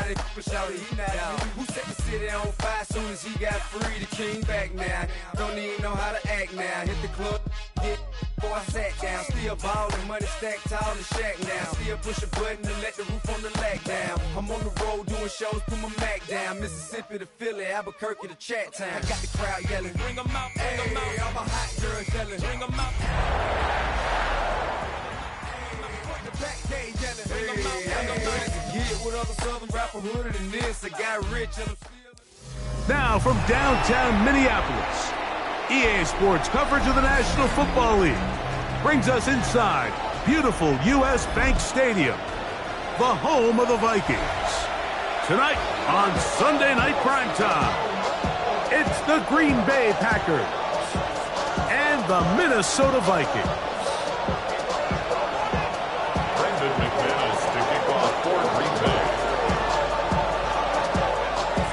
Everybody shout he not who set the city on fire soon as he got free. The king back now. Don't even know how to act now. Hit the club, hit before I sat down. Still ballin', money stacked tall in shack now. Still push a button to let the roof on the lag down. I'm on the road doing shows, put my Mac down. Mississippi to Philly, Albuquerque to Chat Town. I got the crowd yelling, bring 'em out, bring 'em out. All my hot girls yelling, bring 'em out. Now from downtown Minneapolis, EA Sports coverage of the National Football League brings us inside beautiful U.S. Bank Stadium, the home of the Vikings. Tonight on Sunday Night Primetime, it's the Green Bay Packers and the Minnesota Vikings.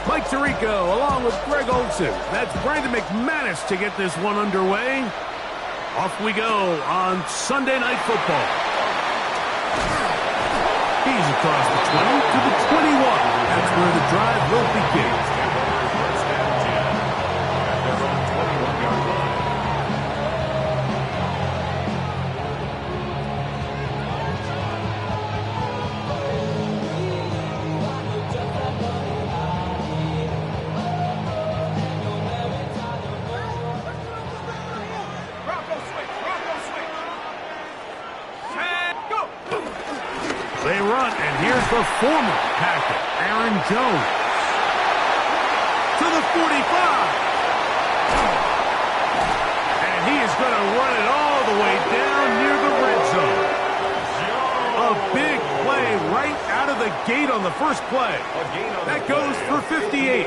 Mike Tirico along with Greg Olson. That's Brandon McManus to get this one underway. Off we go on Sunday Night Football. He's across the 20 to the 21. That's where the drive will begin. They run, and here's the former Packer, Aaron Jones. To the 45. And he is going to run it all the way down near the red zone. A big play right out of the gate on the first play. That goes for 58.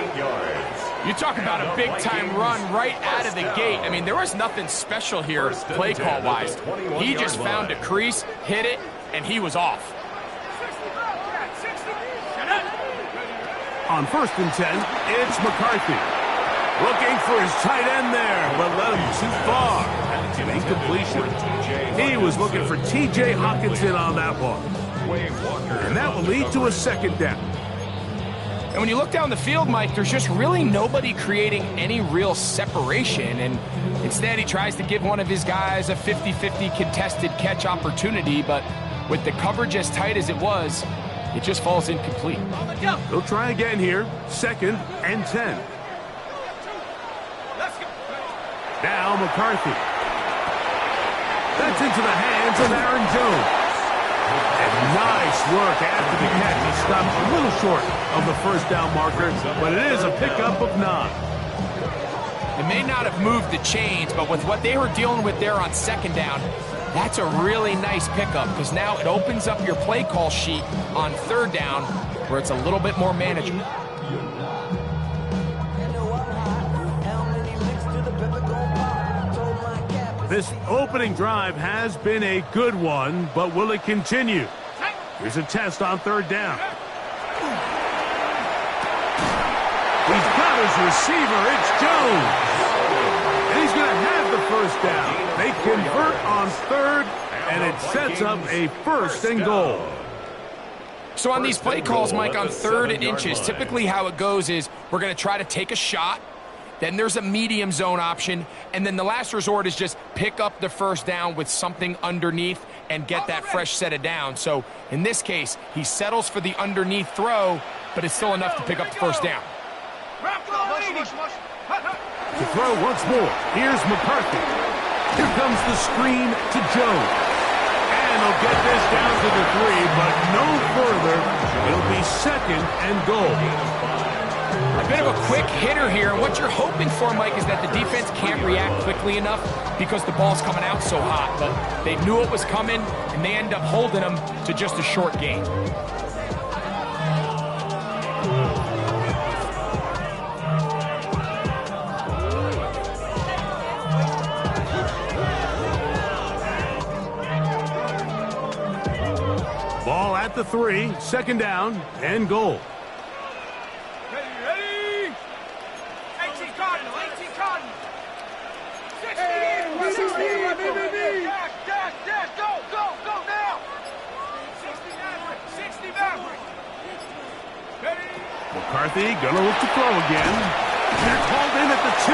You talk about a big-time run right out of the gate. I mean, there was nothing special here play call-wise. He just found a crease, hit it, and he was off. On 1st and 10, it's McCarthy. Looking for his tight end there, but led him too far. An incompletion. He was looking for T.J. Hockenson on that one. And that will lead to a second down. And when you look down the field, Mike, there's just really nobody creating any real separation. And instead, he tries to give one of his guys a 50-50 contested catch opportunity. But with the coverage as tight as it was, it just falls incomplete. They'll try again here. 2nd and 10. Now McCarthy. That's into the hands of Aaron Jones. And nice work after the catch. He stopped a little short of the first down marker, but it is a pickup of 9. It may not have moved the chains, but with what they were dealing with there on 2nd down, that's a really nice pickup because now it opens up your play call sheet on 3rd down where it's a little bit more manageable. This opening drive has been a good one, but will it continue? Here's a test on 3rd down. He's got his receiver. It's Jones. And he's going to have the first down. They convert on 3rd, and it sets up a 1st and goal. So on these play calls, Mike, on 3rd and inches, typically how it goes is we're going to try to take a shot. Then there's a medium zone option, and then the last resort is just pick up the first down with something underneath and get that fresh set of down. So in this case, he settles for the underneath throw, but it's still enough to pick up the first down. To throw once more, here's McCarthy. Here comes the screen to Jones. And he'll get this down to the 3, but no further. It'll be 2nd and goal. A bit of a quick hitter here, and what you're hoping for, Mike, is that the defense can't react quickly enough because the ball's coming out so hot. But they knew it was coming, and they end up holding them to just a short gain. Ball at the 3, 2nd down and goal. McCarthy gonna look to throw again. They're called in at the 2.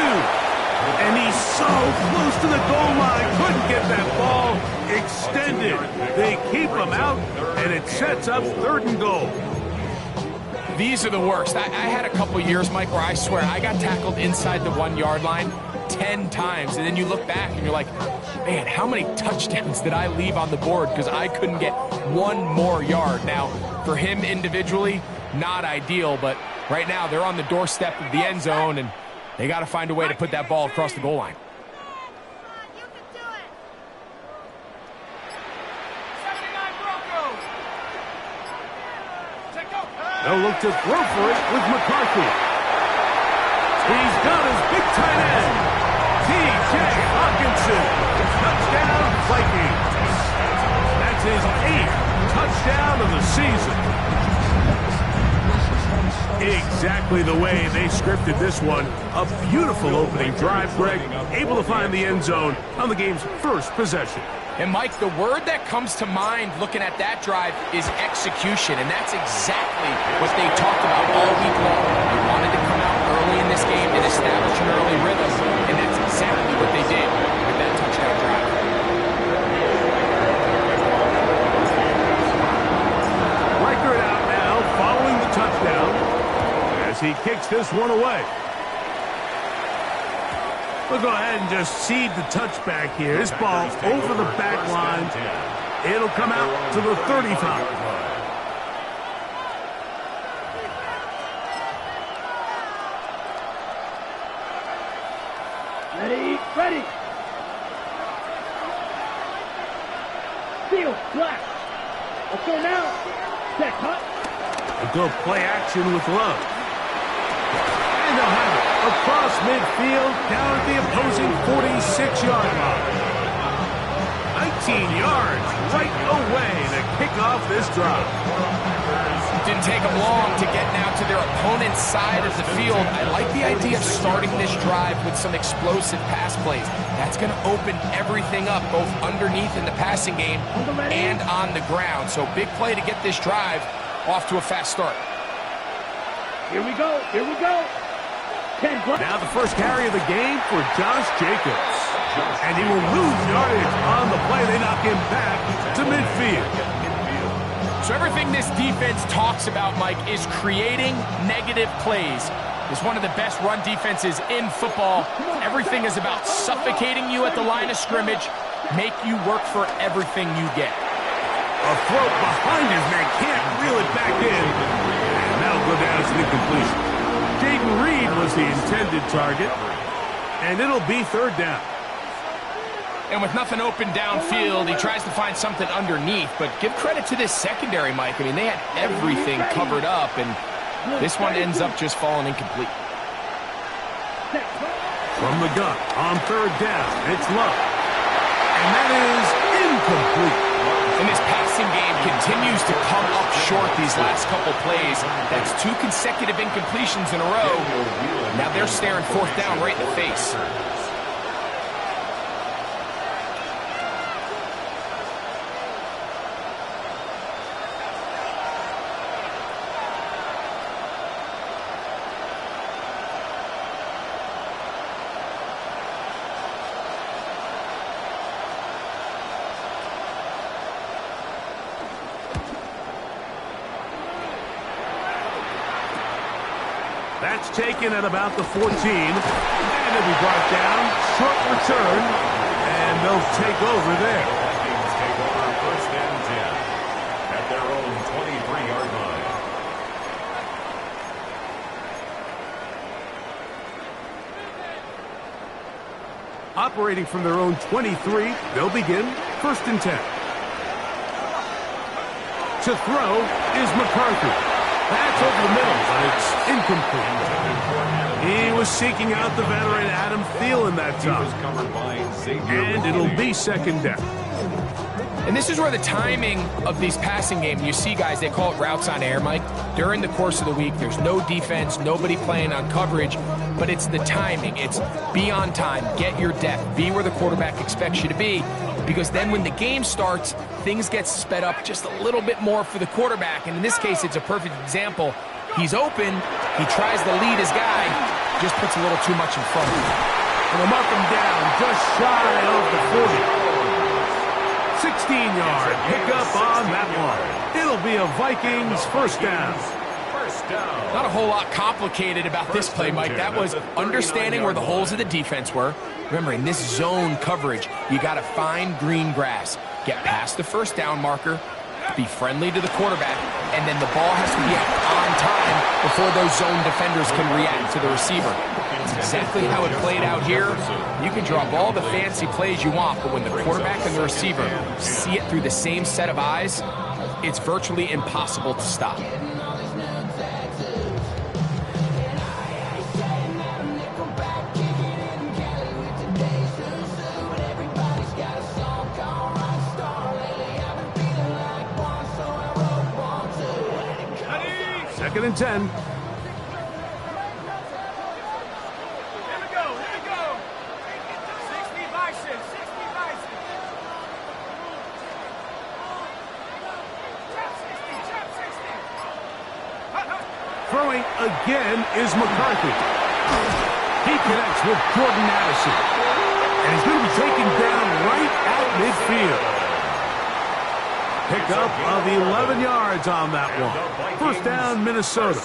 And he's so close to the goal line. Couldn't get that ball extended. They keep him out, and it sets up 3rd and goal. These are the worst. I had a couple years, Mike, where I swear I got tackled inside the 1-yard line 10 times. And then you look back and you're like, man, how many touchdowns did I leave on the board because I couldn't get 1 more yard? Now, for him individually, not ideal, but right now they're on the doorstep of the end zone, and they got to find a way to put that ball across the goal line. They'll look to throw for it with McCarthy. He's got his big tight end, T.J. Hawkinson. Touchdown, Vikings. That's his 8th touchdown of the season. Exactly the way they scripted this one. A beautiful opening drive, Greg. Able to find the end zone on the game's first possession. And, Mike, the word that comes to mind looking at that drive is execution, and that's exactly what they talked about all week long. They wanted to come out early in this game and establish an early rhythm, and that's exactly what they did with that touchdown drive. Reichert out now following the touchdown as he kicks this one away. We'll go ahead and just seed the touchback here. This ball over the back line. It'll come out to the 35. Ready. Field, black. Let's go now. Set, cut. A good play action with Love. And they'll have it across midfield, down at the opposing 46-yard line. 19 yards right away to kick off this drive. Didn't take them long to get now to their opponent's side of the field. I like the idea of starting this drive with some explosive pass plays. That's going to open everything up, both underneath in the passing game and on the ground. So big play to get this drive off to a fast start. Here we go. 10 plus. Now the first carry of the game for Josh Jacobs. And he will lose yardage on the play. They knock him back to midfield. So everything this defense talks about, Mike, is creating negative plays. It's one of the best run defenses in football. Everything is about suffocating you at the line of scrimmage, make you work for everything you get. A throw behind his man, can't reel it back in. And that'll go down as an incompletion. Jaden Reed was the intended target, and it'll be 3rd down. And with nothing open downfield, he tries to find something underneath. But give credit to this secondary, Mike. I mean, they had everything covered up, and this one ends up just falling incomplete. From the gun, on 3rd down, it's Love. And that is incomplete. And this passing game continues to come up short these last couple plays. That's 2 consecutive incompletions in a row. Now they're staring 4th down right in the face. That's taken at about the 14. And it'll be brought down. Short return. And they'll take over there. Vikings take over 1st and 10 at their own 23-yard line. Operating from their own 23, they'll begin 1st and 10. To throw is McCarthy. That's over the middle, but it's incomplete. He was seeking out the veteran Adam Thielen that time. And it'll be 2nd down. And this is where the timing of these passing games, you see guys, they call it routes on air, Mike. During the course of the week, there's no defense, nobody playing on coverage, but it's the timing. It's be on time, get your depth, be where the quarterback expects you to be, because then when the game starts, things get sped up just a little bit more for the quarterback. And in this case, it's a perfect example. He's open. He tries to lead his guy. Just puts a little too much in front of him. And they'll mark him down just shy of the 40. 16-yard pickup on that one. It'll be a Vikings first down. Not a whole lot complicated about this play, Mike. That was understanding where the holes of the defense were. Remember, in this zone coverage, you got to find green grass. Get past the first down marker, be friendly to the quarterback, and then the ball has to be on time before those zone defenders can react to the receiver. That's exactly how it played out here. You can draw up all the fancy plays you want, but when the quarterback and the receiver see it through the same set of eyes, it's virtually impossible to stop. Second and 10. Here we go. 60 vices. Throwing again is McCarthy. He connects with Jordan Addison. And he's going to be taken down right at midfield. Pickup of 11 yards on that one. First down, Minnesota.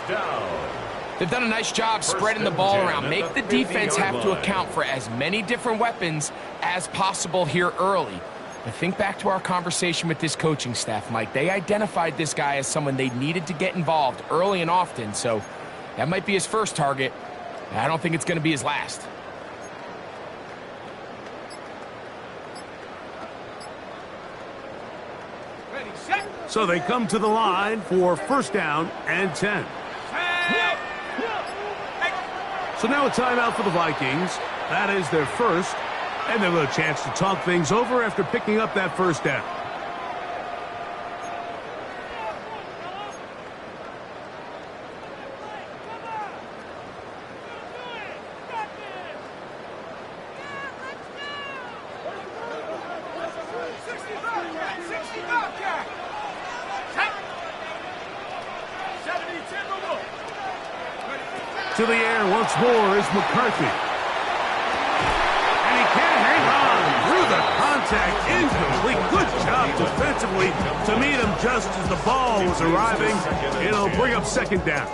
They've done a nice job spreading the ball around. Make the defense have to account for as many different weapons as possible here early. But think back to our conversation with this coaching staff, Mike. They identified this guy as someone they needed to get involved early and often, so that might be his first target. I don't think it's going to be his last. So they come to the line for first down and 10. So now a timeout for the Vikings. That is their first. And they'll have a chance to talk things over after picking up that first down. To the air once more is McCarthy. And he can't hang on through the contact. Incomplete. Good job defensively to meet him just as the ball was arriving. It'll bring up second down.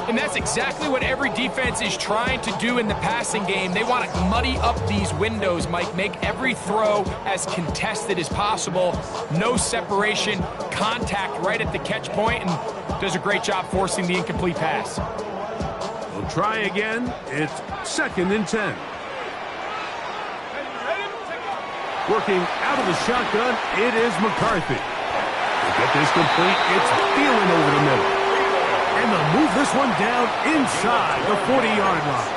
And that's exactly what every defense is trying to do in the passing game. They want to muddy up these windows, Mike. Make every throw as contested as possible. No separation, contact right at the catch point, and does a great job forcing the incomplete pass. We'll try again. It's second and 10. Working out of the shotgun, it is McCarthy. To get this complete, it's Thielen over the middle. And they'll move this one down inside the 40-yard line.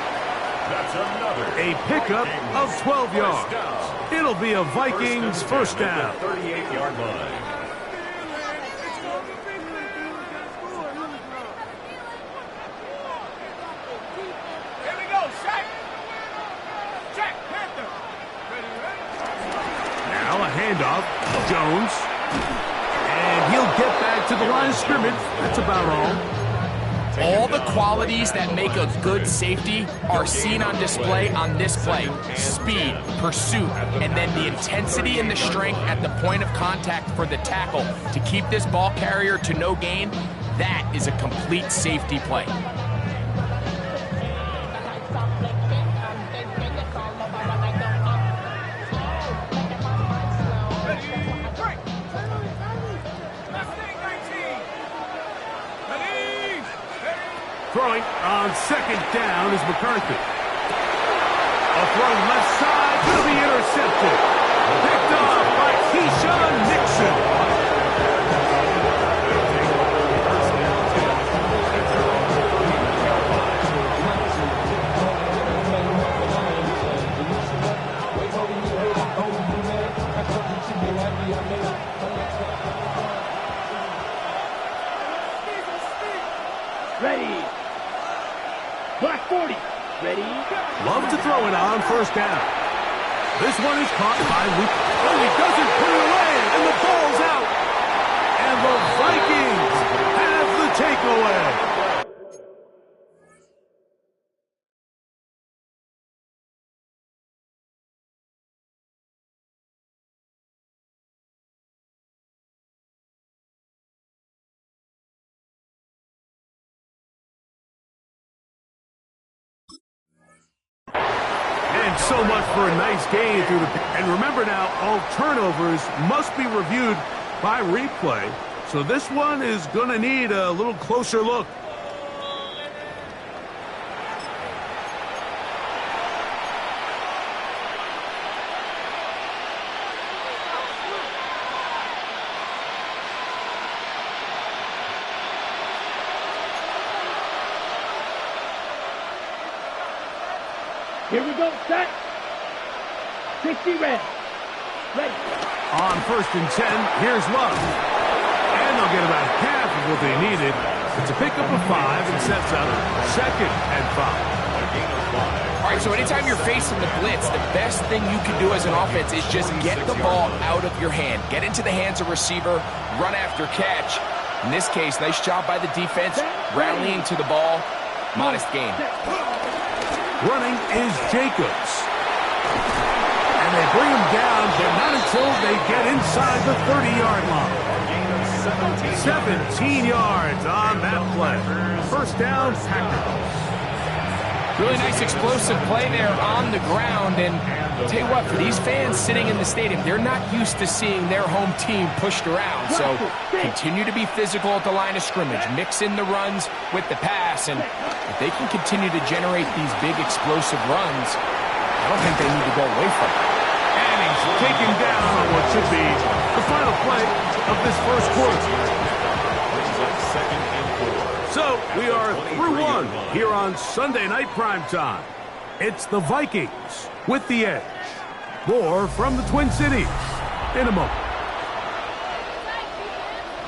That's another A pickup of 12 yards. It'll be a Vikings first down. 38-yard line. Handoff, Jones, and he'll get back to the line of scrimmage. That's about all. All the qualities that make a good safety are seen on display on this play. Speed, pursuit, and then the intensity and the strength at the point of contact for the tackle to keep this ball carrier to no gain. That is a complete safety play. Throwing on second down is McCarthy. A throw left side will be intercepted. Picked off by Keyshawn Nixon. Ready. Black 40. Ready. Love to throw it on first down. This one is caught by Luke. Oh, he doesn't put it away, and the ball's out. And the Vikings have the takeaway. And so much for a nice gain through the... And remember now, all turnovers must be reviewed by replay. So this one is going to need a little closer look. Here we go, set. 60 red. Ready. On 1st and 10, here's Love. And they'll get about half of what they needed. It's a pickup of 5 and sets up 2nd and 5. All right, so anytime you're facing the blitz, the best thing you can do as an offense is just get the ball out of your hand. Get into the hands of receiver, run after catch. In this case, nice job by the defense, rallying to the ball. Modest gain. Running is Jacobs. And they bring him down, but not until they get inside the 30-yard line. 17 yards on that play. 1st down, Packers. Really nice explosive play there on the ground. And I'll tell you what, for these fans sitting in the stadium, they're not used to seeing their home team pushed around. So continue to be physical at the line of scrimmage. Mix in the runs with the pass. And if they can continue to generate these big explosive runs, I don't think they need to go away from it. And he's taken down on what should be the final play of this first quarter. So we are through one here on Sunday Night Primetime. It's the Vikings with the edge. More from the Twin Cities in a moment.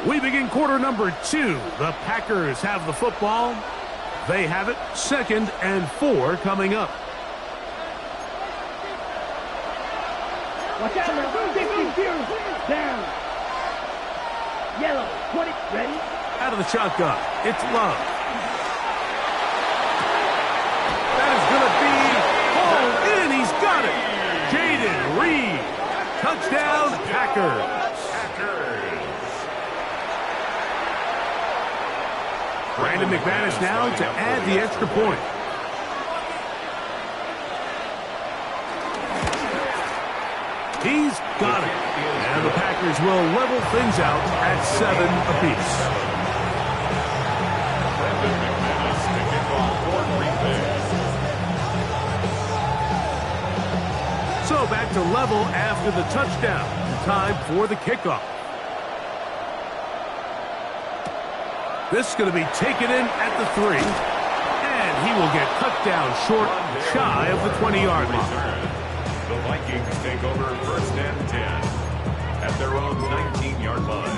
We begin quarter number 2. The Packers have the football. They have it. 2nd and 4 coming up. Watch out now. 50 down. Yellow. 20. Ready. Out of the shotgun. It's Love. That is going to be hauled in. He's got it. Jaden Reed. Touchdown, Packers. Brandon McManus now to add the extra point. He's got it. And the Packers will level things out at 7 apiece. So back to level after the touchdown. Time for the kickoff. This is going to be taken in at the 3. And he will get cut down short, shy of the 20-yard line. The Vikings take over 1st and 10 at their own 19-yard line.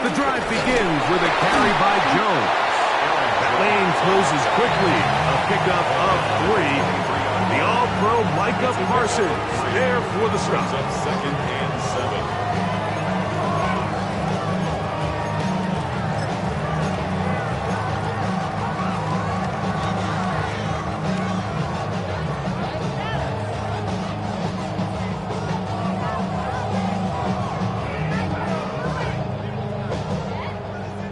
The drive begins with a carry by Jones. That lane closes quickly. A pickup of 3. The All-Pro Micah Parsons there for the stop. 2nd and 7.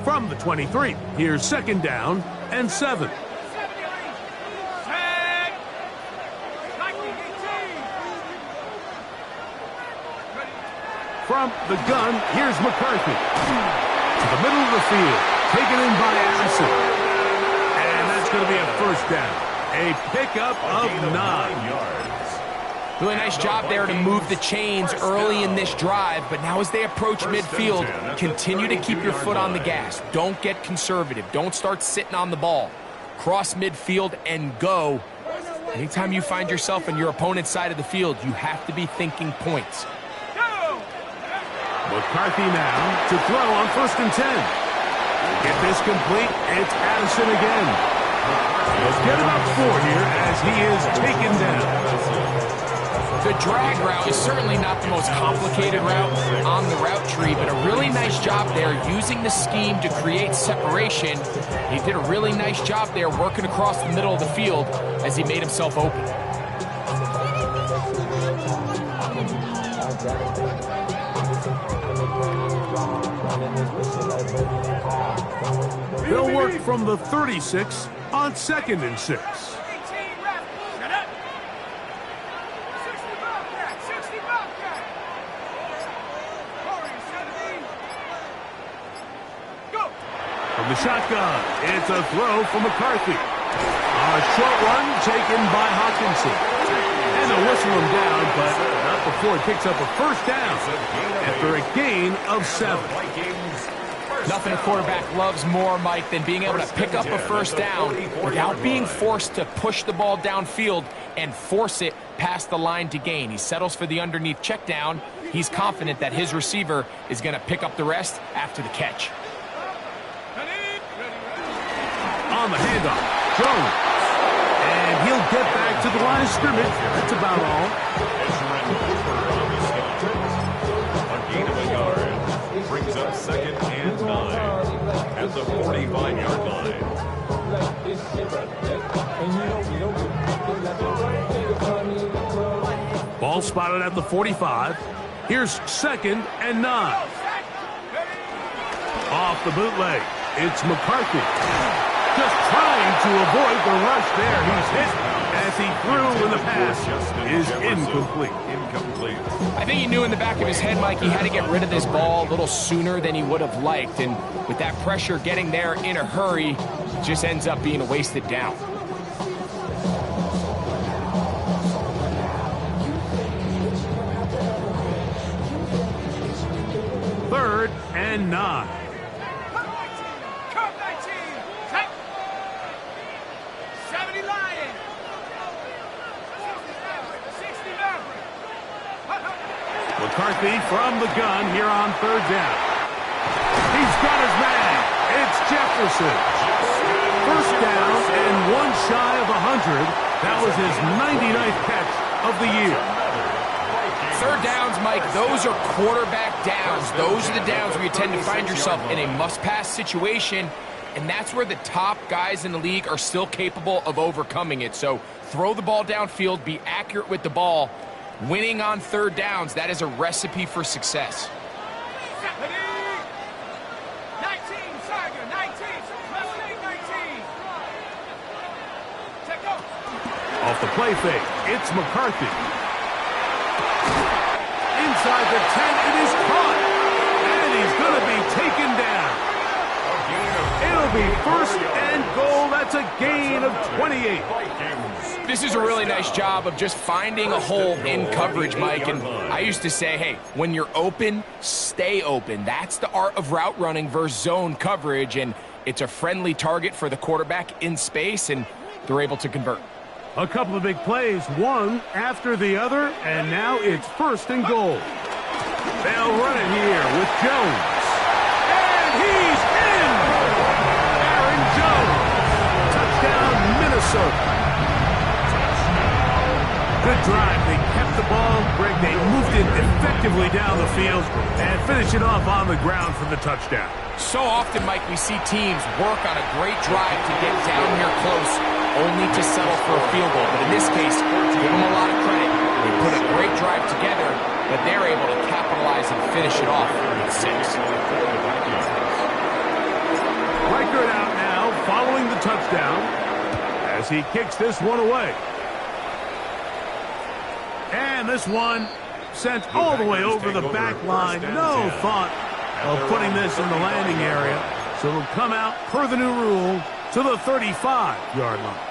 From the 23, here's 2nd down and 7. From the gun, here's McCarthy. To the middle of the field, taken in by Addison. And that's going to be a 1st down. A pickup of 9 yards. Really nice job there to move the chains early in this drive, but now as they approach midfield, continue to keep your foot on the gas. Don't get conservative. Don't start sitting on the ball. Cross midfield and go. Anytime you find yourself on your opponent's side of the field, you have to be thinking points. McCarthy now to throw on 1st and 10. Get this complete. It's Addison again. He'll get about 4 here as he is taken down. The drag route is certainly not the most complicated route on the route tree, but a really nice job there using the scheme to create separation. He did a really nice job there working across the middle of the field as he made himself open. They'll work from the 36 on 2nd and 6. From the shotgun, it's a throw from McCarthy. A short one taken by Hawkinson. And they'll whistle him down, but not before he picks up a 1st down after a gain of 7. Nothing a quarterback loves more, Mike, than being able to pick up a 1st down without being forced to push the ball downfield and force it past the line to gain. He settles for the underneath check down. He's confident that his receiver is going to pick up the rest after the catch. On the handoff, Jones. And he'll get back to the line of scrimmage. That's about all. A gain of a yard brings up 2nd and 9 at the 45-yard line. Ball spotted at the 45. Here's 2nd and 9. Off the bootleg, it's McCarthy. Just trying to avoid the rush there. He's hit as he threw, and the pass is incomplete. I think he knew in the back of his head, Mike, he had to get rid of this ball a little sooner than he would have liked. And with that pressure getting there in a hurry, it just ends up being a wasted down. Third and 9. McCarthy from the gun here on 3rd down. He's got his man. It's Jefferson. 1st down and 1 shy of 100. That was his 99th catch of the year. 3rd downs, Mike, those are quarterback downs. Those are the downs where you tend to find yourself in a must-pass situation, and that's where the top guys in the league are still capable of overcoming it. So throw the ball downfield, be accurate with the ball. Winning on 3rd downs, that is a recipe for success. Off the play fake, it's McCarthy. Inside the 10, it is caught. And he's going to be taken down. It'll be 1st and goal. That's a gain of 28. This is a really nice job of just finding a hole in coverage, Mike. And I used to say, hey, when you're open, stay open. That's the art of route running versus zone coverage. And it's a friendly target for the quarterback in space, and they're able to convert. A couple of big plays, one after the other, and now it's 1st and goal. They'll run it here with Jones. And he's in! Aaron Jones. Touchdown, Minnesota. Good drive. They kept the ball. Greg, they moved it effectively down the field and finished it off on the ground for the touchdown. So often, Mike, we see teams work on a great drive to get down here close, only to settle for a field goal. But in this case, give them a lot of credit. They put a great drive together, but they're able to capitalize and finish it off with 6. Reichert out now, following the touchdown, as he kicks this one away. And this one sent all the way over the back line. No thought of putting this in the landing area. So it'll come out, per the new rule, to the 35-yard line.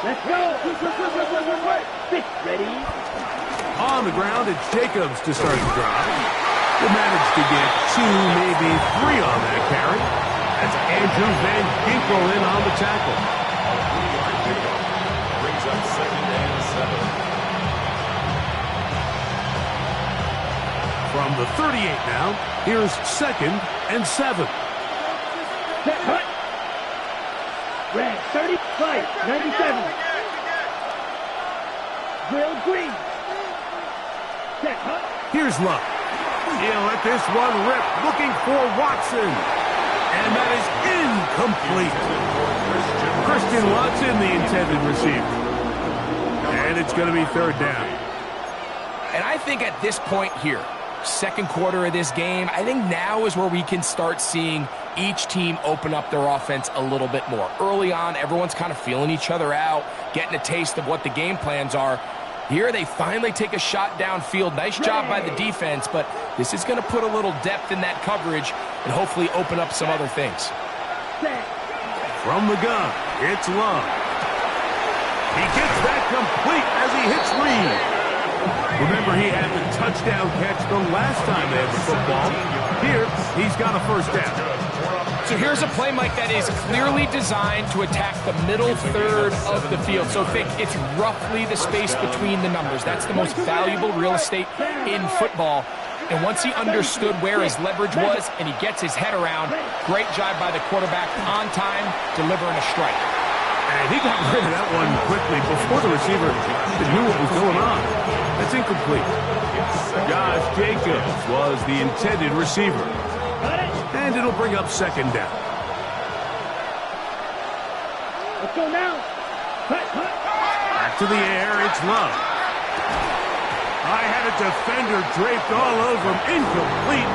Let's go. Ready? On the ground, it's Jacobs to start the drive. He'll manage to get 2, maybe 3 on that carry. That's Andrew Van Ginkel in on the tackle. Brings up 2nd and 7. the 38 now. Here's 2nd and 7. Set, cut. Red, 30, flight, 97. Drill, green. Set, cut. Here's Luck. He'll let this one rip, looking for Watson. And that is incomplete. Christian Watson, the intended receiver. And it's going to be 3rd down. And I think at this point here, 2nd quarter of this game, I think now is where we can start seeing each team open up their offense a little bit more. Early on, everyone's kind of feeling each other out, getting a taste of what the game plans are. Here they finally take a shot downfield. Nice job by the defense, but this is going to put a little depth in that coverage and hopefully open up some other things. From the gun, it's Love. He gets that complete as he hits Reed. Remember, he had the touchdown catch the last time they had the football. Here, he's got a 1st down. So here's a play, Mike, that is clearly designed to attack the middle 3rd of the field. So think it's roughly the space between the numbers. That's the most valuable real estate in football. And once he understood where his leverage was and he gets his head around, great job by the quarterback on time, delivering a strike. And he got rid of that one quickly before the receiver knew what was going on. That's incomplete. Josh Jacobs was the intended receiver. And it'll bring up 2nd down. Let's go now. Cut, cut. Back to the air, it's Love. I had a defender draped all over him. Incomplete.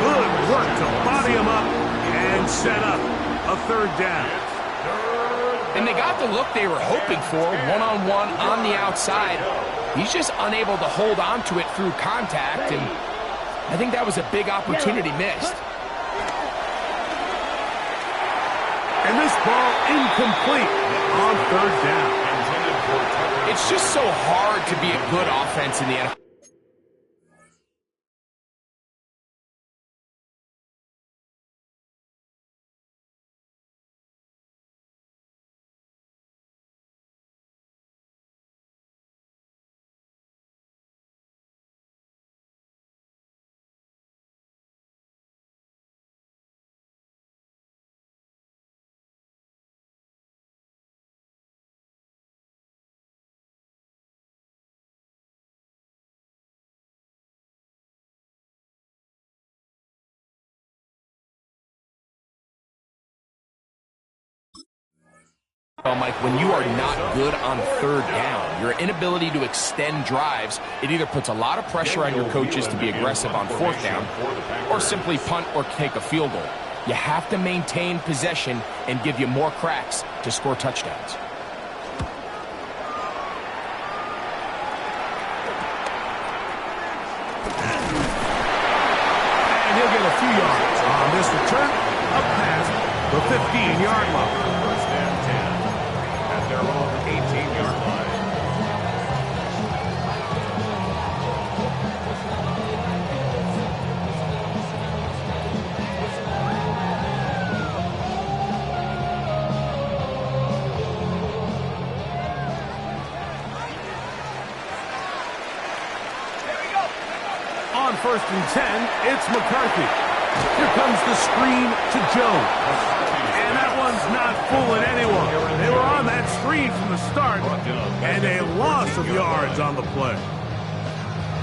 Good work to body him up and set up a 3rd down. And they got the look they were hoping for, one-on-one on the outside. He's just unable to hold on to it through contact, and I think that was a big opportunity missed. And this ball incomplete on 3rd down. It's just so hard to be a good offense in the NFL. Well, Mike, when you are not good on 3rd down, your inability to extend drives, it either puts a lot of pressure on your coaches to be aggressive on 4th down or simply punt or take a field goal. You have to maintain possession and give you more cracks to score touchdowns. And he'll get a few yards on this return up past the 15-yard line. 1st and 10 at their own 18-yard line. On 1st and 10, it's McCarthy. Here comes the screen to Jones. And that one's not fooling anyone. They were on that screen from the start, and a loss of yards on the play.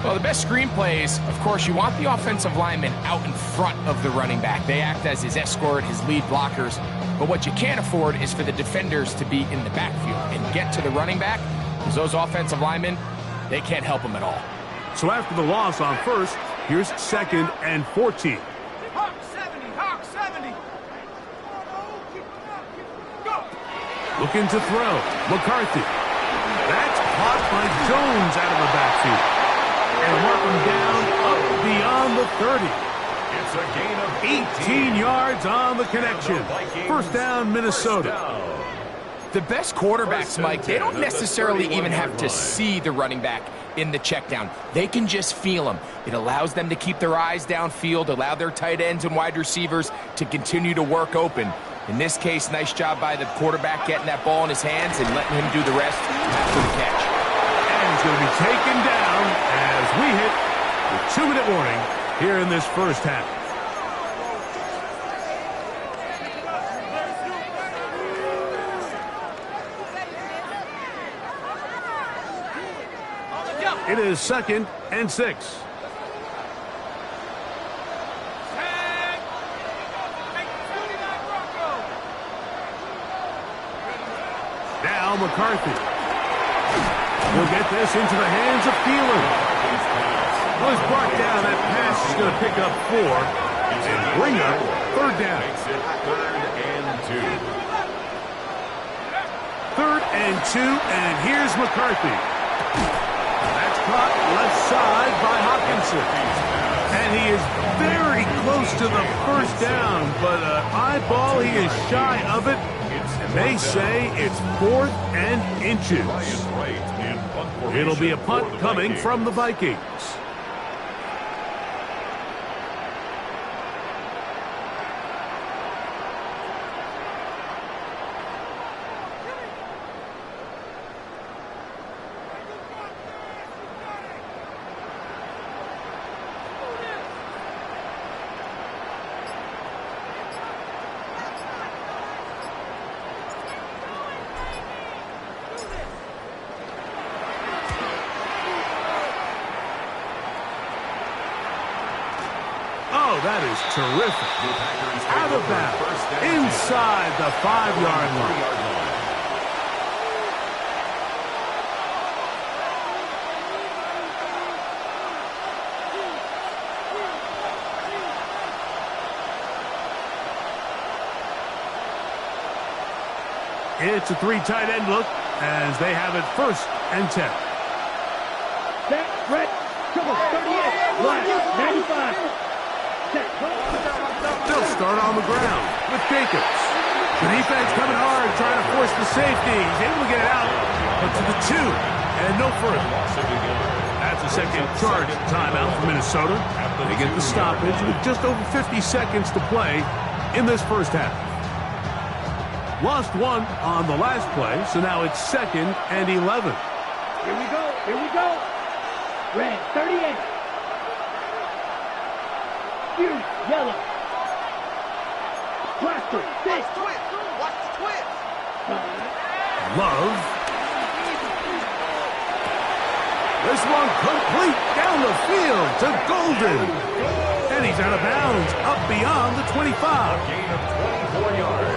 Well, the best screen plays, of course, you want the offensive lineman out in front of the running back. They act as his escort, his lead blockers. But what you can't afford is for the defenders to be in the backfield and get to the running back, because those offensive linemen, they can't help him at all. So after the loss on 1st, here's 2nd and 14. Hawk 70, Hawk 70. Go. Looking to throw. McCarthy. That's caught by Jones out of the backfield. And mark him down up beyond the 30. It's a gain of 18 yards on the connection. 1st down, Minnesota. The best quarterbacks, Mike, they don't necessarily even have to see the running back in the check down. They can just feel him. It allows them to keep their eyes downfield, allow their tight ends and wide receivers to continue to work open. In this case, nice job by the quarterback getting that ball in his hands and letting him do the rest after the catch. And he's going to be taken down as we hit the 2-minute warning here in this first half. It is 2nd and 6. Now McCarthy will get this into the hands of Thielen. Was brought down. That pass is going to pick up 4 and bring up 3rd down. Makes it 3rd and 2. 3rd and 2, and here's McCarthy. That's caught left side by Hawkinson. And he is very close to the first down, but eyeball, he is shy of it. And they say it's 4th and inches. It'll be a punt coming from the Vikings. Oh, that is terrific. Out of bounds, inside the 5-yard line. It's a 3 tight end look as they have it 1st and 10. Set, Brett, trouble, 38, line, 95. They'll start on the ground with Jacobs. The defense coming hard, trying to force the safety. He's able to get it out, but to the 2, and no further. That's a second charge timeout for Minnesota. They get the stoppage with just over 50 seconds to play in this first half. Lost 1 on the last play, so now it's 2nd and 11. Here we go, here we go. Red, 38. Hughes, yellow. Blaster, 6. Watch the twist. Love. This one complete down the field to Golden. And he's out of bounds up beyond the 25.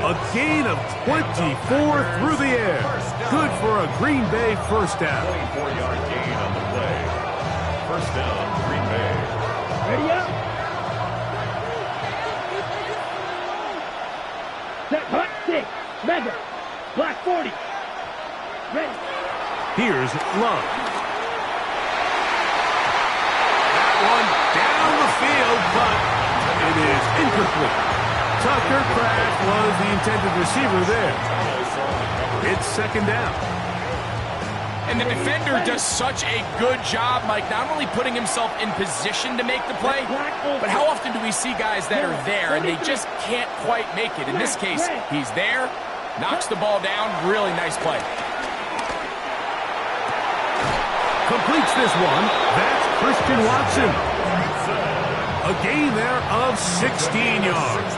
A gain of 24 through the air. Good for a Green Bay first down. 24-yard gain on the play. First down, Green Bay. Ready up. Set, hot 6. Mega. Black 40. Ready. Here's Love. That one down the field, but it is incomplete. Tucker Kraft was the intended receiver there. It's 2nd down. And the defender does such a good job, Mike, not only putting himself in position to make the play, but how often do we see guys that are there and they just can't quite make it? In this case, he's there, knocks the ball down, really nice play. Completes this one. That's Christian Watson. A gain there of 16 yards.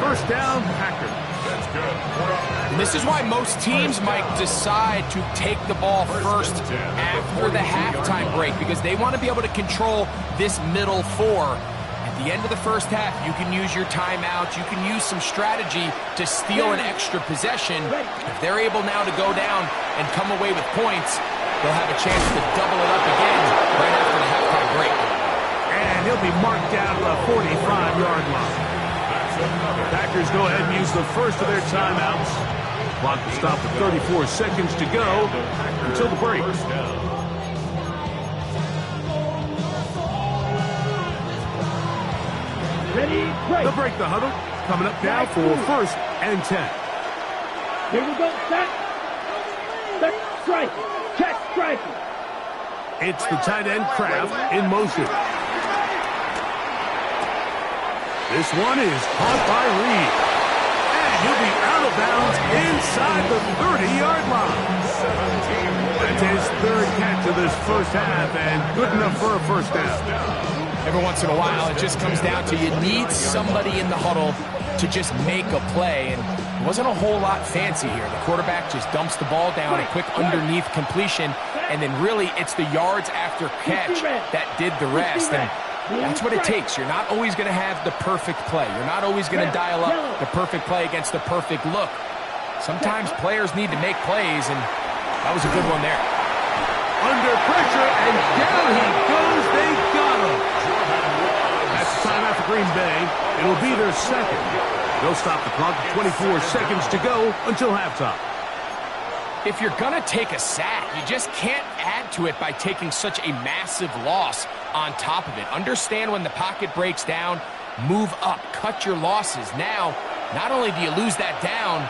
First down, Packers. That's good. And this is why most teams might decide to take the ball first after the halftime break, because they want to be able to control this middle 4. At the end of the first half, you can use your timeout. You can use some strategy to steal an extra possession. If they're able now to go down and come away with points, they'll have a chance to double it up again right after the halftime break. And he'll be marked down to the 45-yard line. Packers go ahead and use the first of their timeouts. Clock will stop with 34 seconds to go until the break. Ready, break. They'll break the huddle. Coming up now for 1st and 10. Here we go, set. Set, strike. Check, strike. It's the tight end Kraft in motion. This one is caught by Reed. And he'll be out of bounds inside the 30-yard line. That's his 3rd catch of this first half, and good enough for a first down. Every once in a while, it just comes down to you need somebody in the huddle to just make a play, and it wasn't a whole lot fancy here. The quarterback just dumps the ball down, a quick underneath completion, and then really it's the yards after catch that did the rest, and that's what it takes. You're not always going to have the perfect play. You're not always going to dial up the perfect play against the perfect look. Sometimes players need to make plays, and that was a good one there. Under pressure, and down he goes. They got him. That's the timeout for Green Bay. It'll be their second. They'll stop the clock with 24 seconds to go until halftime. If you're going to take a sack, you just can't add to it by taking such a massive loss on top of it. Understand when the pocket breaks down, move up, cut your losses. Now, not only do you lose that down,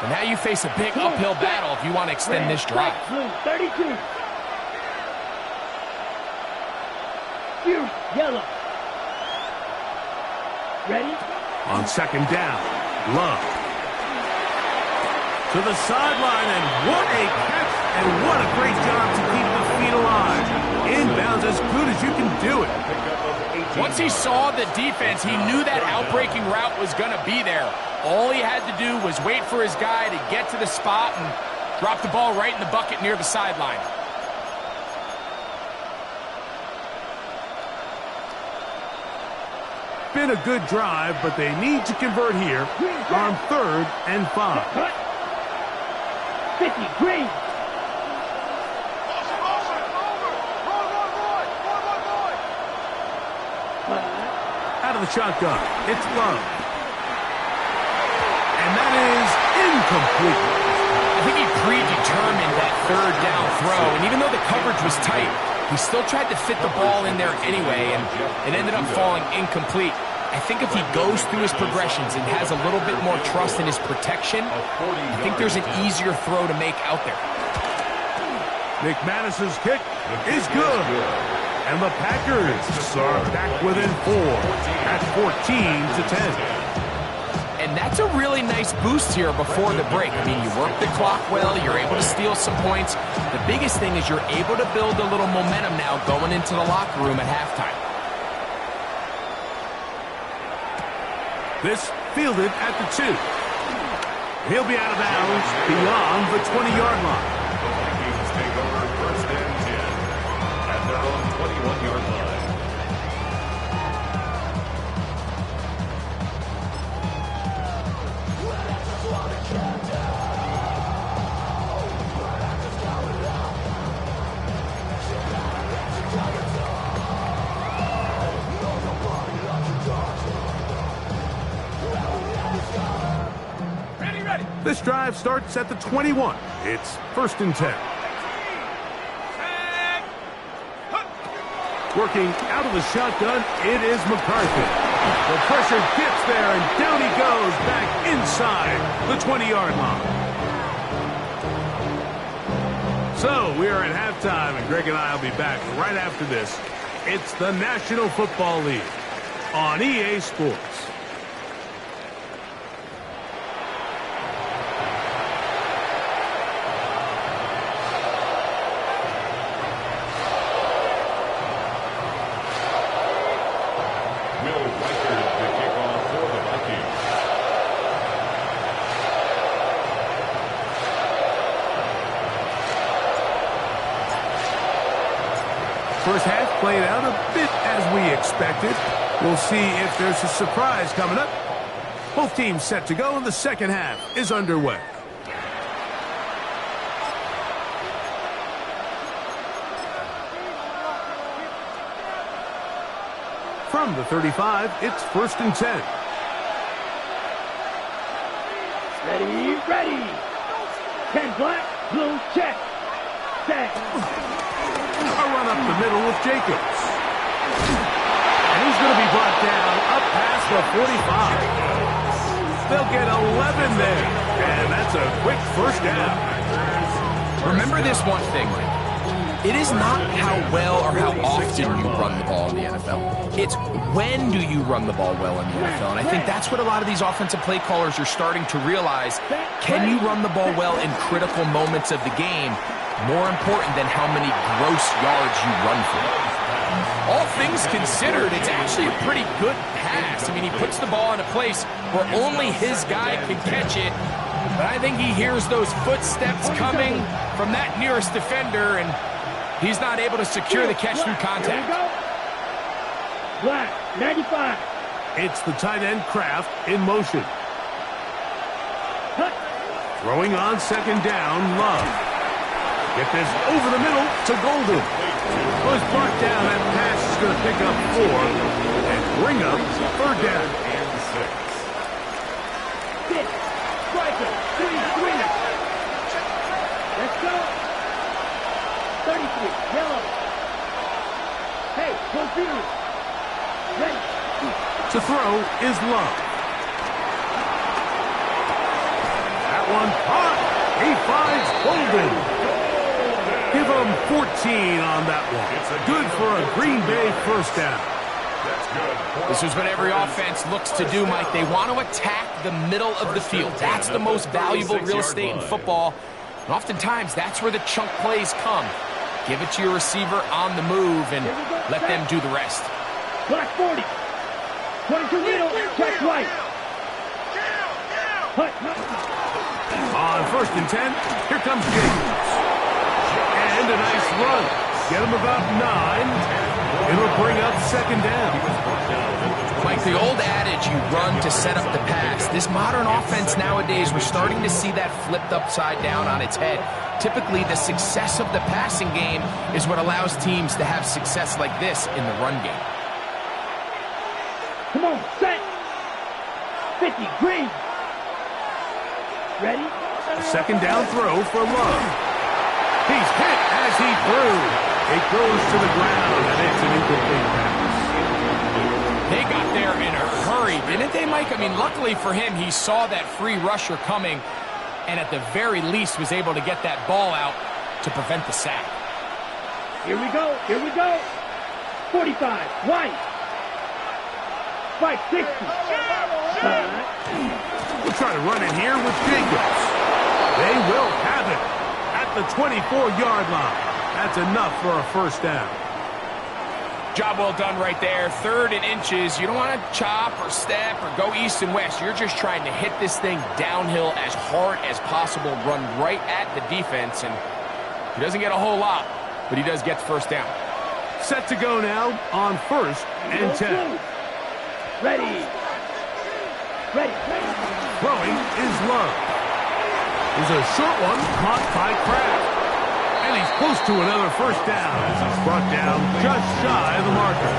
but now you face a big uphill battle if you want to extend this drive. 32. Yellow. Ready? On second down, Love. To the sideline, and what a catch, and what a great job to keep the feet alive. Inbounds as good as you can do it. Once he saw the defense, he knew that outbreaking route was going to be there. All he had to do was wait for his guy to get to the spot and drop the ball right in the bucket near the sideline. Been a good drive, but they need to convert here on 3rd and 5. 50, green. Out of the shotgun, it's Love. And that is incomplete. I think he predetermined that 3rd down throw, and even though the coverage was tight, he still tried to fit the ball in there anyway, and it ended up falling incomplete. I think if he goes through his progressions and has a little bit more trust in his protection, I think there's an easier throw to make out there. McManus's kick is good. And the Packers are back within 4 at 14-10. And that's a really nice boost here before the break. I mean, you work the clock well, you're able to steal some points. The biggest thing is you're able to build a little momentum now going into the locker room at halftime. This fielded at the 2. He'll be out of bounds beyond the 20-yard line. The Vikings take over 1st and 10 at their own 21-yard line. This drive starts at the 21. It's 1st and 10. Working out of the shotgun, it is McCarthy. The pressure gets there, and down he goes back inside the 20-yard line. So we are at halftime, and Greg and I will be back right after this. It's the National Football League on EA Sports. First half played out a bit as we expected. We'll see if there's a surprise coming up. Both teams set to go, and the second half is underway. From the 35, it's 1st and 10. Ready. 10 black, blue check. Set. A run up the middle with Jacobs. And he's going to be brought down up past the 45. They'll get 11 there. And that's a quick 1st down. Remember this one thing, Mike. It is not how well or how often you run the ball in the NFL. It's when do you run the ball well in the NFL. And I think that's what a lot of these offensive play callers are starting to realize. Can you run the ball well in critical moments of the game? More important than how many gross yards you run for. all things considered, it's actually a pretty good pass. I mean, he puts the ball in a place where only his guy can catch it. But I think he hears those footsteps coming from that nearest defender, and he's not able to secure the catch through contact. Black, 95. It's the tight end Kraft in motion. Throwing on second down, Love. Get this over the middle to Golden. Was brought down. That pass is going to pick up 4 and bring up third down. And 6. Striker, 3-3. Let's go. 33, yellow. Hey, confused. Ready. To throw is Love. That one hot. He finds Golden. Give him 14 on that one. Good for a Green Bay first down. This is what every offense looks to do, Mike. They want to attack the middle of the field. That's the most valuable real estate in football. And oftentimes, that's where the chunk plays come. Give it to your receiver on the move and let them do the rest. Black 40. 22 middle, check right. On first and 10, here comes Jacobs. And a nice run. Get him about 9. It'll bring up second down. Mike, the old adage, you run to set up the pass. This modern offense nowadays, we're starting to see that flipped upside down on its head. Typically, the success of the passing game is what allows teams to have success like this in the run game. Come on, set. 50, green. Ready? A second down throw for Love. He's hit as he threw. It goes to the ground, and it's an incomplete pass. They got there in a hurry, didn't they, Mike? I mean, luckily for him, he saw that free rusher coming, and at the very least was able to get that ball out to prevent the sack. Here we go, here we go. 45, white. 560. We'll try to run it here with Jacobs. They will have it at the 24-yard line. That's enough for a first down. Job well done right there. 3rd and inches. You don't want to chop or step or go east and west. You're just trying to hit this thing downhill as hard as possible, run right at the defense, and he doesn't get a whole lot, but he does get the first down. Set to go now on first and 10. Ready. Ready. Throwing is Love. There's a short one caught by Kraft. And he's close to another first down as he's brought down just shy of the marker.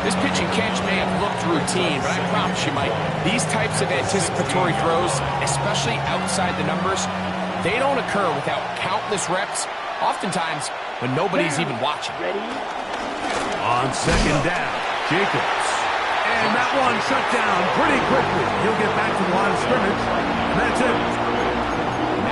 This pitch and catch may have looked routine, but I promise you, Mike, these types of anticipatory throws, especially outside the numbers, they don't occur without countless reps, oftentimes when nobody's even watching. On second down, Jacobs. And that one shut down pretty quickly. He'll get back to the line of scrimmage, and that's it.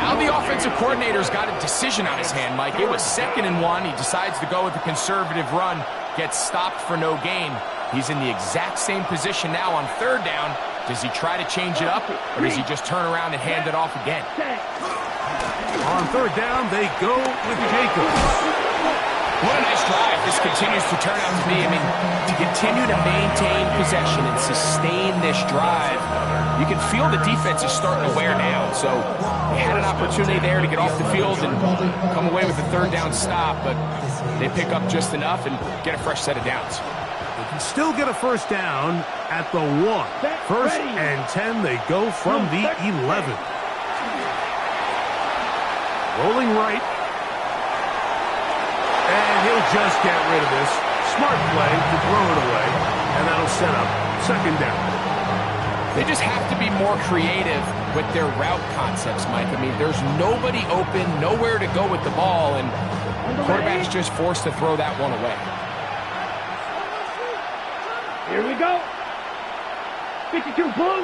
Now the offensive coordinator's got a decision on his hand, Mike. It was 2nd and 1. He decides to go with a conservative run, gets stopped for no gain. He's in the exact same position now on 3rd down. Does he try to change it up, or does he just turn around and hand it off again? On 3rd down, they go with Jacobs. What a nice drive this continues to turn out to be. I mean, to continue to maintain possession and sustain this drive, you can feel the defense is starting to wear down. So they had an opportunity there to get off the field and come away with a 3rd down stop, but they pick up just enough and get a fresh set of downs. They can still get a first down at the 1. 1st and 10, they go from the 11. Rolling right. And he'll just get rid of this. Smart play to throw it away, and that'll set up 2nd down. They just have to be more creative with their route concepts, Mike. I mean, there's nobody open, nowhere to go with the ball, and the quarterback's just forced to throw that one away. Here we go. 52 blue.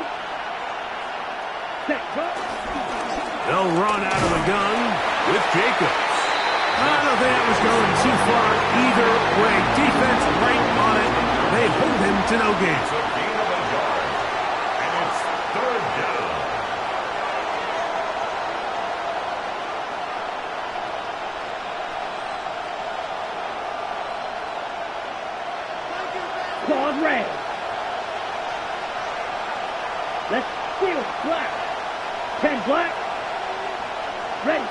Set. They'll run out of the gun with Jacobs. I don't think that was going too far either way. Defense right on it. They hold him to no gain. It's a gain of a yard. And it's 3rd down. gone red. Let's steal black. 10 black. Ready.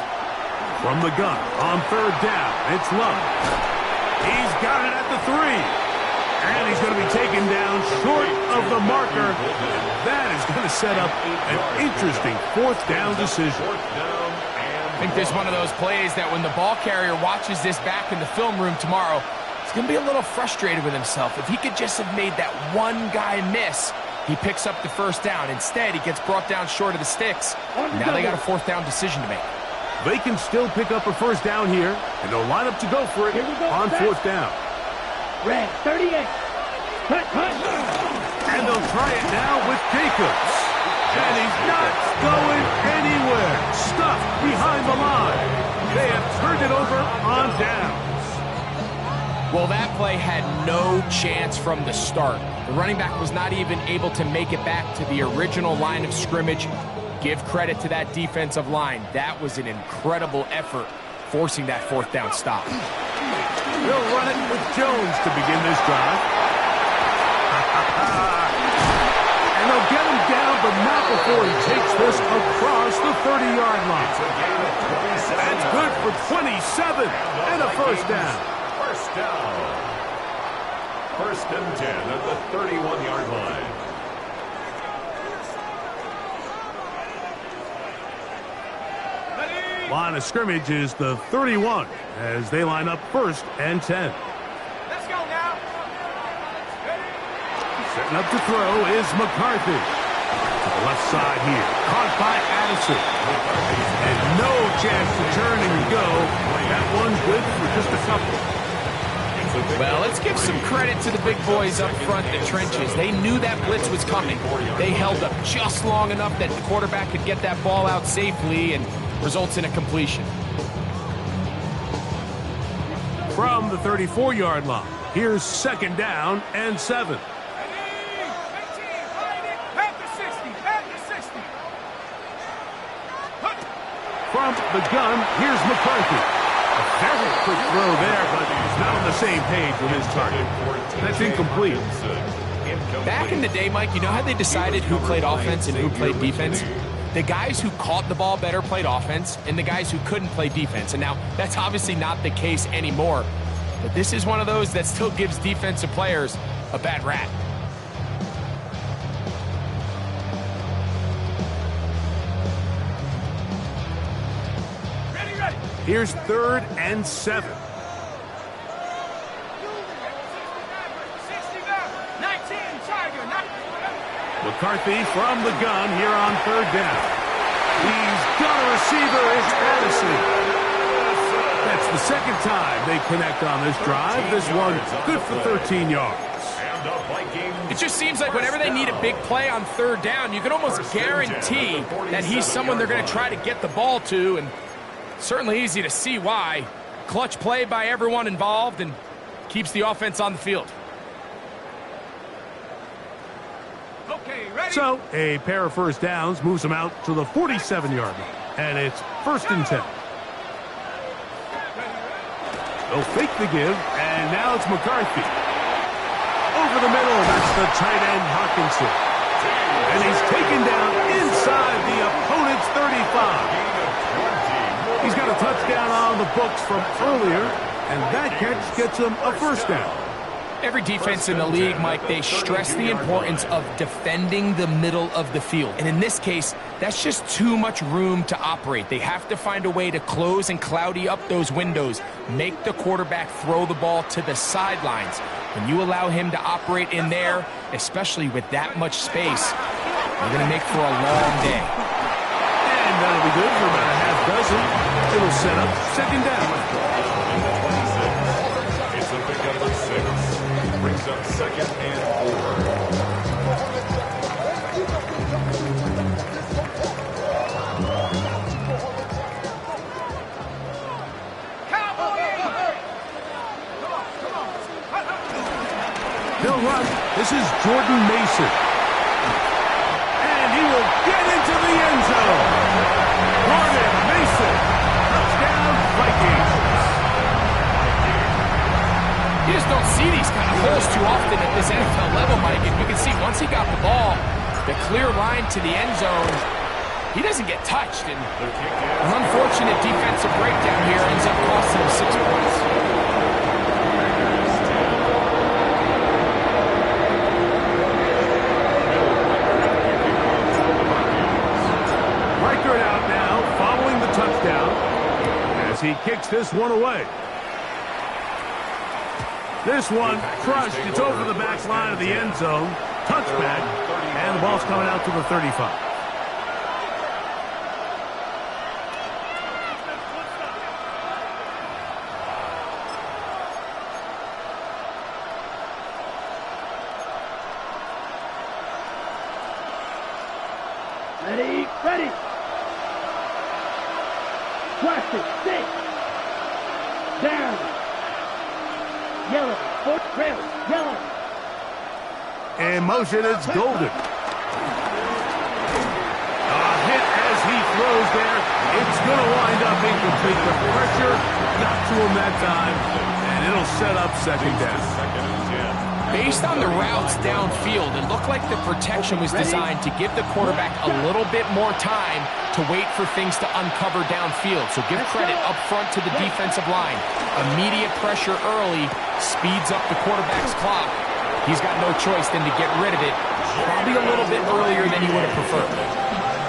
From the gun on third down, it's Love. He's got it at the 3. And he's going to be taken down short of the marker. That is going to set up an interesting fourth down decision. I think there's one of those plays that when the ball carrier watches this back in the film room tomorrow, he's going to be a little frustrated with himself. If he could just have made that one guy miss, he picks up the first down. Instead, he gets brought down short of the sticks. Now they got a fourth down decision to make. They can still pick up a first down here, and they'll line up to go for it on fourth down. Red, 38. Cut. And they'll try it now with Jacobs. And he's not going anywhere. Stuffed behind the line. They have turned it over on downs. Well, that play had no chance from the start. The running back was not even able to make it back to the original line of scrimmage. Give credit to that defensive line. That was an incredible effort, forcing that fourth down stop. They'll run it with Jones to begin this drive. And they'll get him down, but not before he takes this across the 30-yard line. That's good for 27 and a first down. First down. First and 10 at the 31-yard line. Line of scrimmage is the 31 as they line up first and 10. Let's go now. Setting up to throw is McCarthy. To the left side here. Caught by Addison. And no chance to turn and go. That one's good for just a couple. Well, let's give some credit to the big boys up front, the trenches. They knew that blitz was coming. They held up just long enough that the quarterback could get that ball out safely and results in a completion. From the 34-yard line, here's second down and 7. From the gun, here's McCarthy. A very quick throw there, but he's not on the same page with his target. That's incomplete. Back in the day, Mike, you know how they decided who played offense and who played defense? The guys who caught the ball better played offense, and the guys who couldn't play defense. And now, that's obviously not the case anymore. But this is one of those that still gives defensive players a bad rap. Here's third and 7. 19, Tiger, McCarthy from the gun here on third down. He's got a receiver. It's Addison. That's the second time they connect on this drive. This one good for 13 yards. It just seems like whenever they need a big play on third down, you can almost guarantee that he's someone they're going to try to get the ball to, and certainly easy to see why. Clutch play by everyone involved and keeps the offense on the field. Okay, ready? So, a pair of first downs moves them out to the 47-yard line. And it's first and 10. They'll fake the give, and now it's McCarthy. Over the middle, that's the tight end Hawkinson. And he's taken down inside the opponent's 35. He's got a touchdown on the books from earlier, and that catch gets him a first down. Every defense in the league, Mike, they stress the importance of defending the middle of the field. And in this case, that's just too much room to operate. They have to find a way to close and cloudy up those windows, make the quarterback throw the ball to the sidelines. When you allow him to operate in there, especially with that much space, you're going to make for a long day. And that'll be good for about a half dozen. It'll set up second down. It's a pick up of 6. Brings up second and 4. He'll run. This is Jordan Mason. And he will get into the end zone. Jordan Mason. Touchdown, Vikings. You just don't see these kind of holes too often at this NFL level, Mike. And you can see once he got the ball, the clear line to the end zone, he doesn't get touched. And an unfortunate defensive breakdown here ends up costing him 6 points. Reichert out now, following the touchdown, as he kicks this one away. This one crushed. It's over the back line of the end zone. Touchback, and the ball's coming out to the 35. Ready, ready. Plastic, stick. Down. Yellow, foot trail, yellow. In motion, it's Golden. A hit as he throws there. It's going to wind up incomplete. The pressure got to him that time, and it'll set up second down. Based on the routes downfield, it looked like the protection was designed to give the quarterback a little bit more time to wait for things to uncover downfield. So give credit up front to the defensive line. Immediate pressure early speeds up the quarterback's clock. He's got no choice than to get rid of it, probably a little bit earlier than he would have preferred.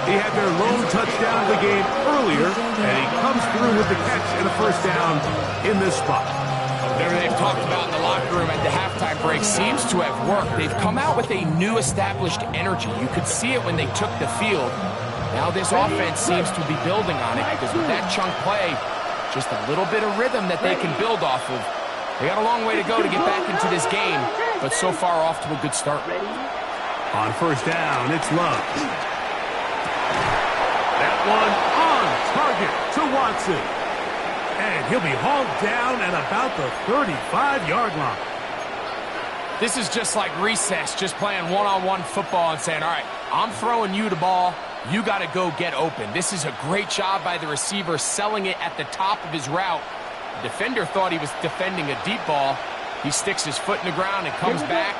He had their lone touchdown of the game earlier, and he comes through with the catch and a first down in this spot. Whatever they've talked about in the locker room at the halftime break seems to have worked. They've come out with a new established energy. You could see it when they took the field. Now this offense seems to be building on it because with that chunk play, just a little bit of rhythm that they can build off of. They got a long way to go to get back into this game, but so far off to a good start. On first down, it's Love. That one on target to Watson. And he'll be hauled down at about the 35-yard line. This is just like recess, just playing one-on-one football and saying, all right, I'm throwing you the ball. You got to go get open. This is a great job by the receiver selling it at the top of his route. The defender thought he was defending a deep ball. He sticks his foot in the ground and comes back.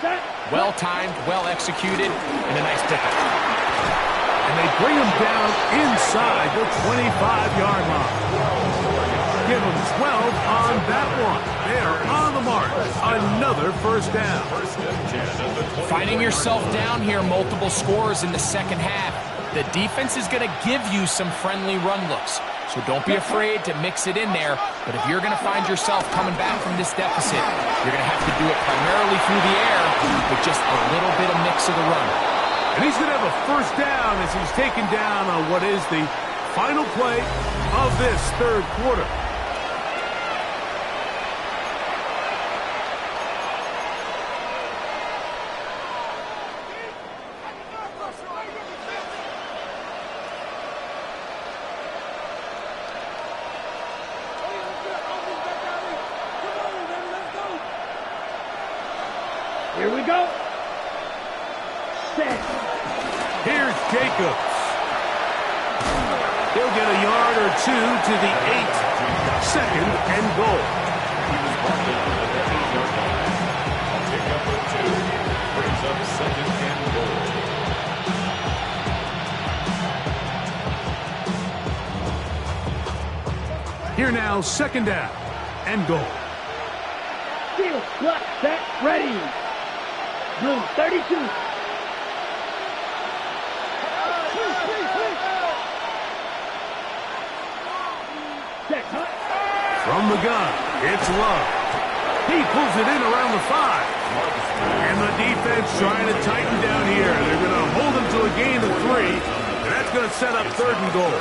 Well-timed, well-executed, and a nice pickup. And they bring him down inside the 25-yard line. Give him 12 on that one. They're on the mark. Another first down. Finding yourself down here, multiple scores in the second half. The defense is going to give you some friendly run looks. So don't be afraid to mix it in there. But if you're going to find yourself coming back from this deficit, you're going to have to do it primarily through the air with just a little bit of mix of the run. And he's going to have a first down as he's taken down on what is the final play of this third quarter. Here we go. Set. Here's Jacobs. He'll get a yard or two to the 8. Second and goal. Pickup of 2 brings up second and goal. Here now, second down and goal. Field, block, set, ready. Blue, 32. Check, huh? From the gun, it's Love. He pulls it in around the 5. And the defense trying to tighten down here. They're going to hold him to a gain of 3. And that's going to set up third and goal.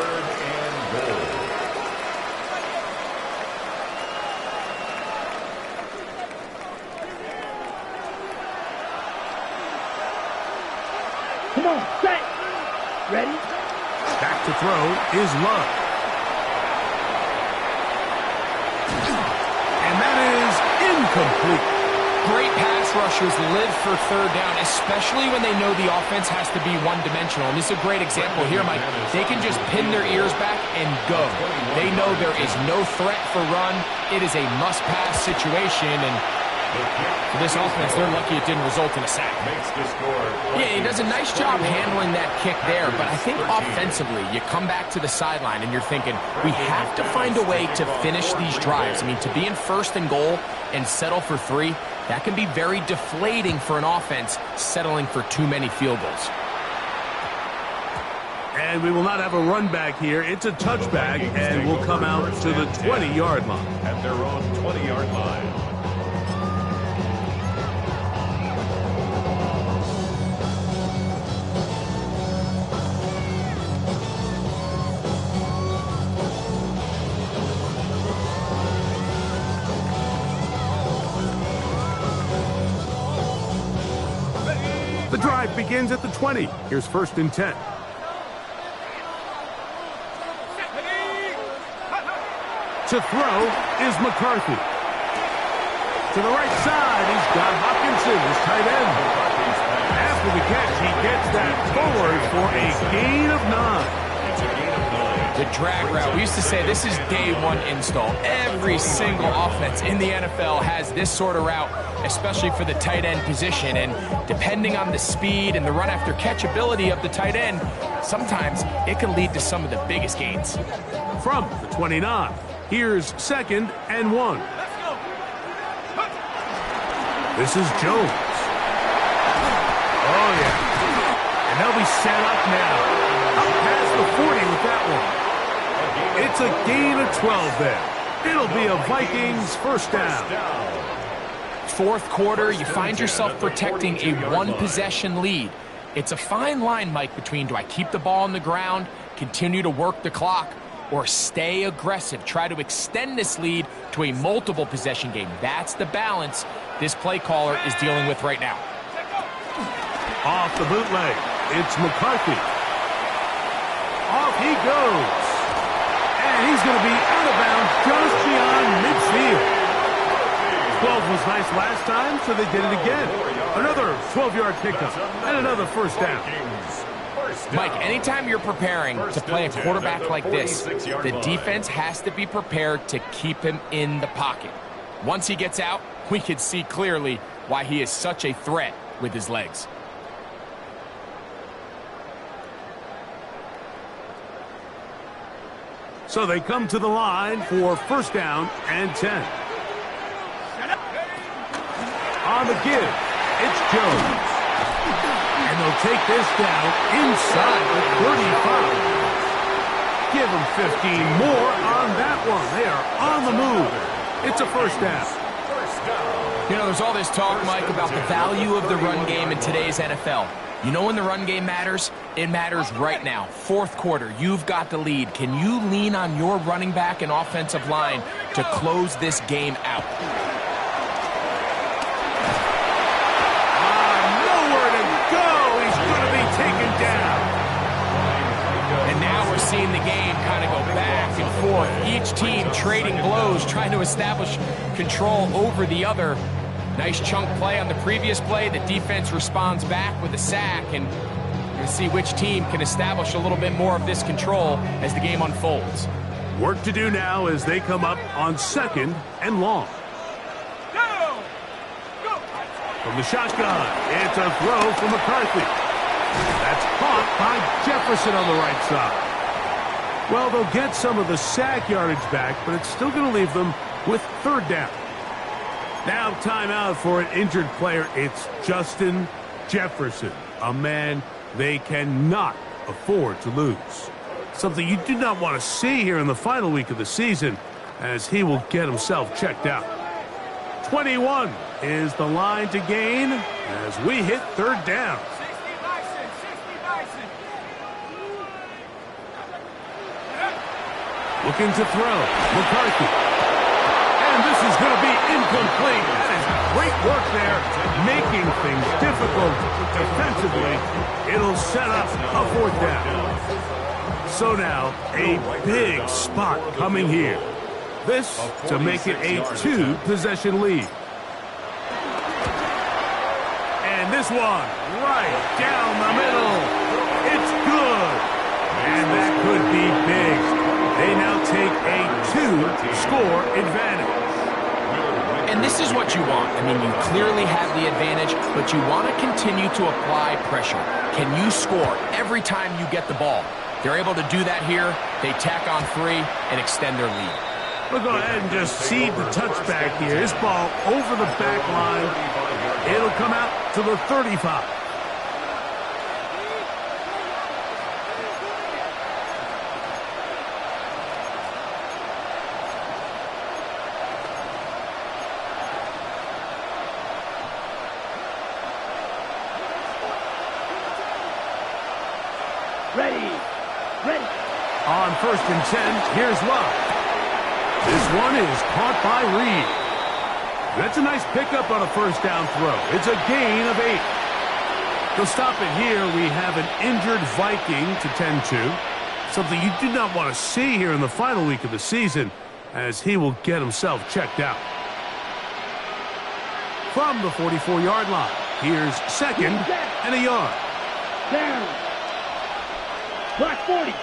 Come on, set. Ready? Back to throw is Love. And that is incomplete. Great pass rushers live for third down, especially when they know the offense has to be one-dimensional. And this is a great example here, Mike. They can just pin their ears back and go. They know there is no threat for run. It is a must-pass situation, and For this offense, they're lucky it didn't result in a sack. Yeah, he does a nice job handling that kick there, but I think offensively, you come back to the sideline and you're thinking, we have to find a way to finish these drives. I mean, to be in 1st and goal and settle for 3, that can be very deflating for an offense settling for too many field goals. And we will not have a run back here. It's a touchback, and we'll come out to the 20-yard line. At their own 20-yard line. The drive begins at the 20. Here's 1st and 10. To throw is McCarthy. To the right side, he's got Hopkinson, his tight end. After the catch, he gets that forward for a gain of 9. The drag route. We used to say this is day 1 install. Every single offense in the NFL has this sort of route, especially for the tight end position. And depending on the speed and the run after catch ability of the tight end, sometimes it can lead to some of the biggest gains. From the 29, here's 2nd and 1. This is Jones. Oh, yeah. And they'll be set up now. Up past the 40 with that one. It's a gain of 12 there. It'll be a Vikings 1st down. 4th quarter, you find yourself protecting a 1-possession lead. It's a fine line, Mike, between do I keep the ball on the ground, continue to work the clock, or stay aggressive, try to extend this lead to a multiple possession game. That's the balance this play caller is dealing with right now. Off the bootleg, it's McCarthy. Off he goes. And he's going to be out of bounds just beyond midfield. 12 was nice last time, so they did it again. Another 12-yard pickup and another 1st down. Mike, anytime you're preparing to play a quarterback like this, the defense has to be prepared to keep him in the pocket. Once he gets out, we can see clearly why he is such a threat with his legs. So they come to the line for 1st down and 10. On the give, it's Jones. And they'll take this down inside the 35. Give them 15 more on that one. They are on the move. It's a 1st down. You know, there's all this talk, Mike, about the value of the run game in today's NFL. You know when the run game matters? It matters right now. 4th quarter, you've got the lead. Can you lean on your running back and offensive line to close this game out? Nowhere to go. He's going to be taken down. And now we're seeing the game kind of go back and forth. Each team trading blows, trying to establish control over the other. Nice chunk play on the previous play. The defense responds back with a sack, and we're going to see which team can establish a little bit more of this control as the game unfolds. Work to do now as they come up on 2nd and long. From the shotgun, it's a throw from McCarthy. That's caught by Jefferson on the right side. Well, they'll get some of the sack yardage back, but it's still going to leave them with 3rd down. Now timeout for an injured player. It's Justin Jefferson, a man they cannot afford to lose. Something you do not want to see here in the final week of the season, as he will get himself checked out. 21 is the line to gain as we hit 3rd down. Looking to throw, McCarthy. And this is going to be incomplete. That is great work there, making things difficult defensively. It'll set up a 4th down. So now, a big spot coming here. This to make it a 2-possession lead. And this one, right down the middle. It's good. And that could be big. They now take a 2-score advantage. And this is what you want. I mean, you clearly have the advantage, but you want to continue to apply pressure. Can you score every time you get the ball? They're able to do that here. They tack on 3 and extend their lead. We'll go ahead and just seed the touchback here. This ball over the back line. It'll come out to the 35. Ready. On 1st and 10, here's Love. This one is caught by Reed. That's a nice pickup on a 1st down throw. It's a gain of 8. They'll stop it here. We have an injured Viking to tend to. Something you do not want to see here in the final week of the season, as he will get himself checked out. From the 44-yard line, here's 2nd and a yard. Down. Block 40.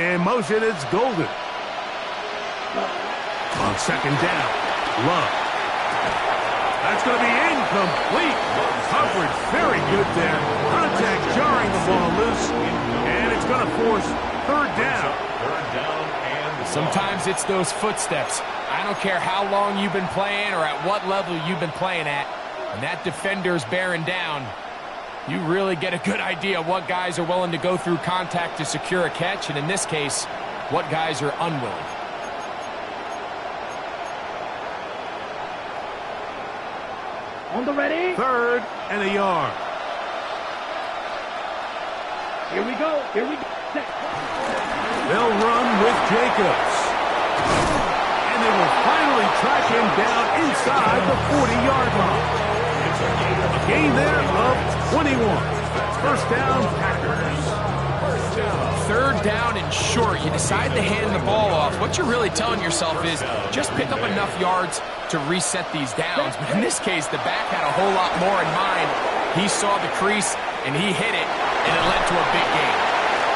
In motion, it's Golden. On 2nd down, Love. That's going to be incomplete. Coverage very good there. Contact jarring the ball loose. And it's going to force 3rd down. Sometimes it's those footsteps. I don't care how long you've been playing or at what level you've been playing at. When that defender's bearing down, you really get a good idea of what guys are willing to go through contact to secure a catch, and in this case, what guys are unwilling. On the ready. 3rd and a yard. Here we go. They'll run with Jacobs. And they will finally track him down inside the 40-yard line. A gain there of 21. 1st down, Packers. 3rd down and short. You decide to hand the ball off. What you're really telling yourself is just pick up enough yards to reset these downs. But in this case, the back had a whole lot more in mind. He saw the crease, and he hit it, and it led to a big gain.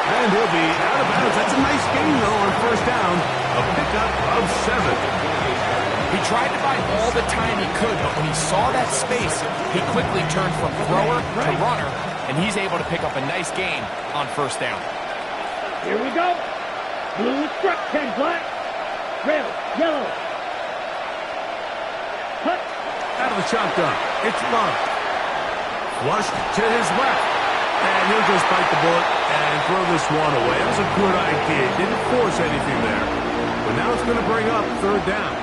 And he'll be out of bounds. That's a nice gain, though, on 1st down. A pickup of 7. He tried to buy all the time he could, but when he saw that space, he quickly turned from thrower to runner, and he's able to pick up a nice gain on 1st down. Here we go. Blue struck, 10 black. Red, yellow. Cut. Out of the shotgun, it's Love. Flushed to his left. And he'll just bite the bullet and throw this one away. That was a good idea. Didn't force anything there. But now it's going to bring up 3rd down.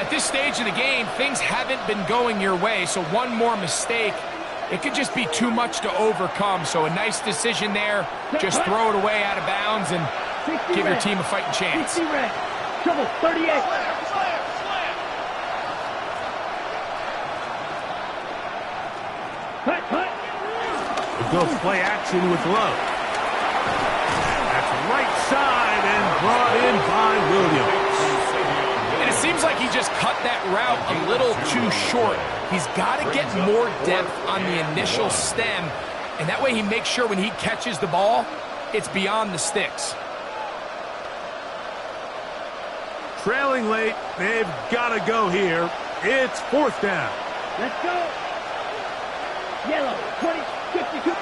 At this stage of the game, things haven't been going your way, so one more mistake, it could just be too much to overcome. So a nice decision there. Just throw it away out of bounds and give your team a fighting chance. 60 red. Trouble, 38. Cut. We'll go play action with Love. That's right side and brought in by Williams. And it seems like he just cut that route a little too short. He's got to get more depth on the initial stem, and that way he makes sure when he catches the ball, it's beyond the sticks. Trailing late, they've got to go here. It's 4th down. Let's go. Yellow, 20, 52.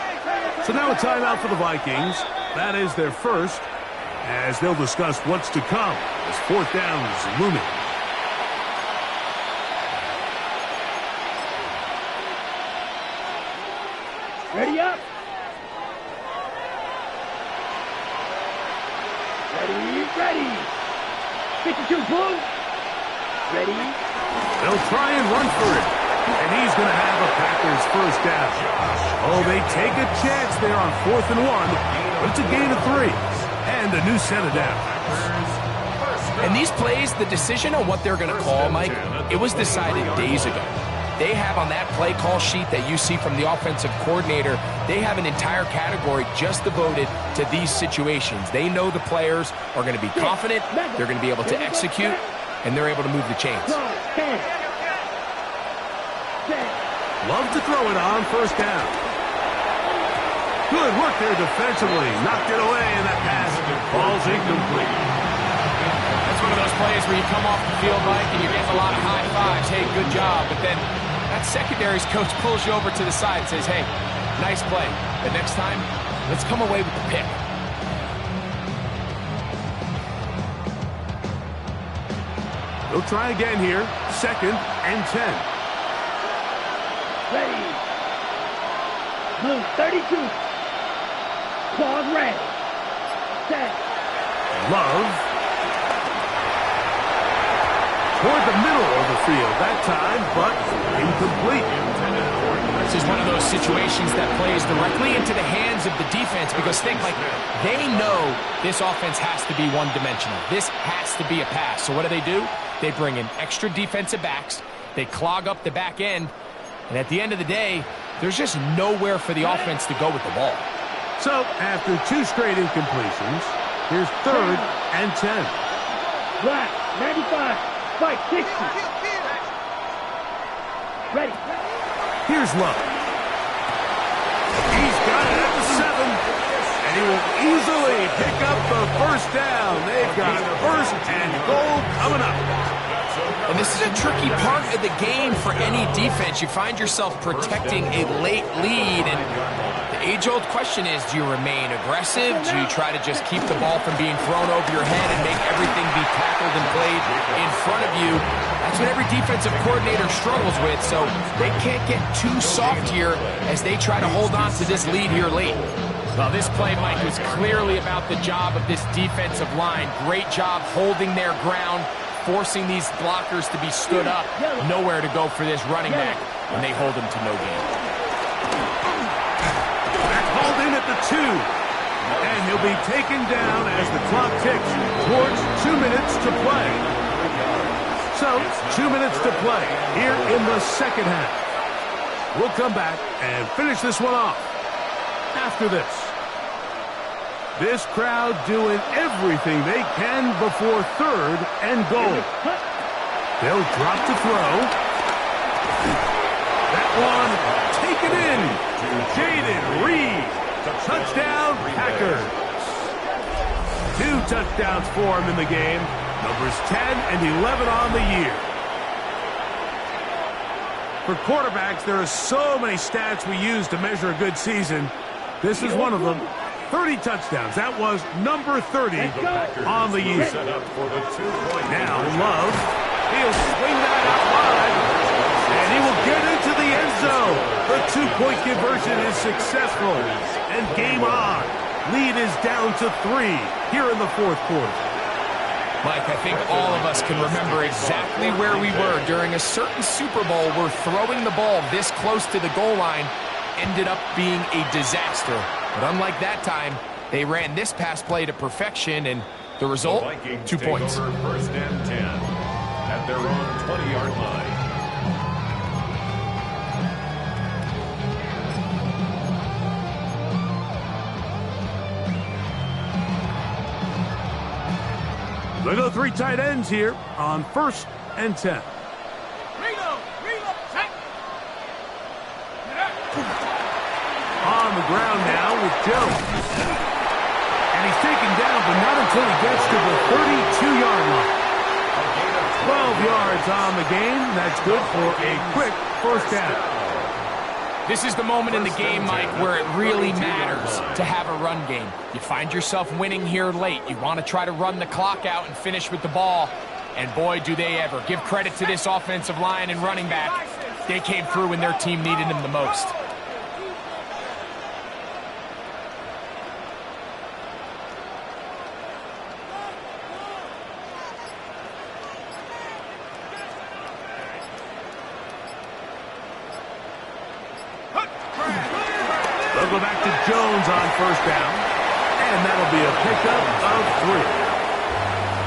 So now a timeout for the Vikings. That is their first, as they'll discuss what's to come as 4th down is looming. Ready up. Ready. 52 blue. Ready. They'll try and run for it. And he's going to have a Packers 1st down. Oh, they take a chance there on 4th and 1. But it's a gain of 3. And a new set of downs. And these plays, the decision on what they're going to call, Mike, it was decided days ago. They have on that play call sheet that you see from the offensive coordinator, they have an entire category just devoted to these situations. They know the players are going to be confident, they're going to be able to execute, and they're able to move the chains. Love to throw it on 1st down. Good work there defensively. Knocked it away, and that pass falls incomplete. That's one of those plays where you come off the field, Mike, and you're getting a lot of high fives. Hey, good job. But then that secondary's coach pulls you over to the side and says, hey, nice play. But next time, let's come away with the pick. They'll try again here. 2nd and 10. Ready. Blue 32. Claws red. Set. Love. Toward the middle of the field that time, but incomplete. This is one of those situations that plays directly into the hands of the defense because think like they know this offense has to be one-dimensional. This has to be a pass. So what do? They bring in extra defensive backs. They clog up the back end. And at the end of the day, there's just nowhere for the offense to go with the ball. So after 2 straight incompletions, here's 3rd and 10. Black 95. Fight 60. Ready. Here's Love. He's got it at the 7. And he will easily pick up the first down. They've got 1st and goal coming up. And this is a tricky part of the game for any defense. You find yourself protecting a late lead, and the age-old question is, do you remain aggressive? Do you try to just keep the ball from being thrown over your head and make everything be tackled and played in front of you? That's what every defensive coordinator struggles with, so they can't get too soft here as they try to hold on to this lead here late. Well, this play, Mike, was clearly about the job of this defensive line. Great job holding their ground, forcing these blockers to be stood up. Nowhere to go for this running back, and they hold him to no gain. That's hauled in at the 2. And he'll be taken down as the clock ticks towards 2 minutes to play. So, 2 minutes to play here in the 2nd half. We'll come back and finish this one off after this. This crowd doing everything they can before 3rd and goal. They'll drop to throw. That one taken in. Jaden Reed. Touchdown, Packers. 2 touchdowns for him in the game. Numbers 10 and 11 on the year. For quarterbacks, there are so many stats we use to measure a good season. This is one of them. 30 touchdowns. That was number 30 on the year. Now Love, he'll swing that out wide, and he will get into the end zone. The 2-point conversion is successful, and game on. Lead is down to 3 here in the 4th quarter. Mike, I think all of us can remember exactly where we were during a certain Super Bowl where throwing the ball this close to the goal line ended up being a disaster. But unlike that time, they ran this pass play to perfection, and the result, 2 points. 1st and 10 at their own 20-yard line. They'll go 3 tight ends here on 1st and 10. Reload, check. On the ground now with Jones. And he's taken down, but not until he gets to the 32-yard line. 12 yards on the game. That's good for a quick 1st down. This is the moment in the game, Mike, where it really matters to have a run game. You find yourself winning here late. You want to try to run the clock out and finish with the ball. And boy, do they ever. Give credit to this offensive line and running back. They came through when their team needed them the most. They'll go back to Jones on 1st down, and that'll be a pickup of 3.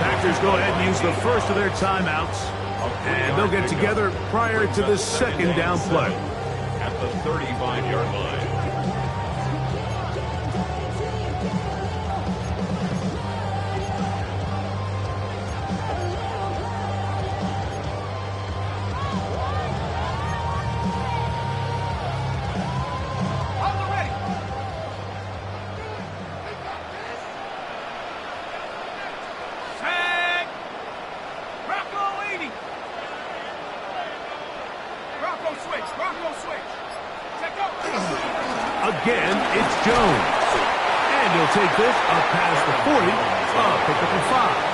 Packers go ahead and use the first of their timeouts, and they'll get together prior to the 2nd down play. At the 35-yard line. switch. Bronco switch. Check out. Again, it's Jones. And he'll take this up past the 40. Pick up the 5.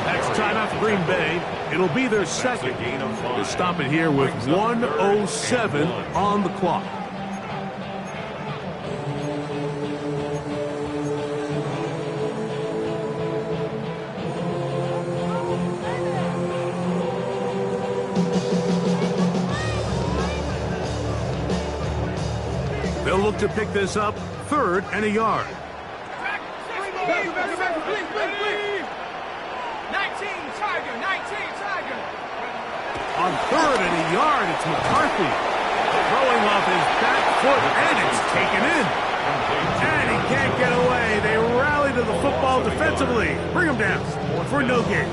Next timeout for Green Bay. It'll be their second. They stop it here with 1:07 on the clock. They'll look to pick this up, 3rd and a yard. 19, Tiger. On 3rd and a yard, it's McCarthy. Throwing off his back foot, and it's taken in. And he can't get away. They rally to the football defensively. Bring him down for no gain.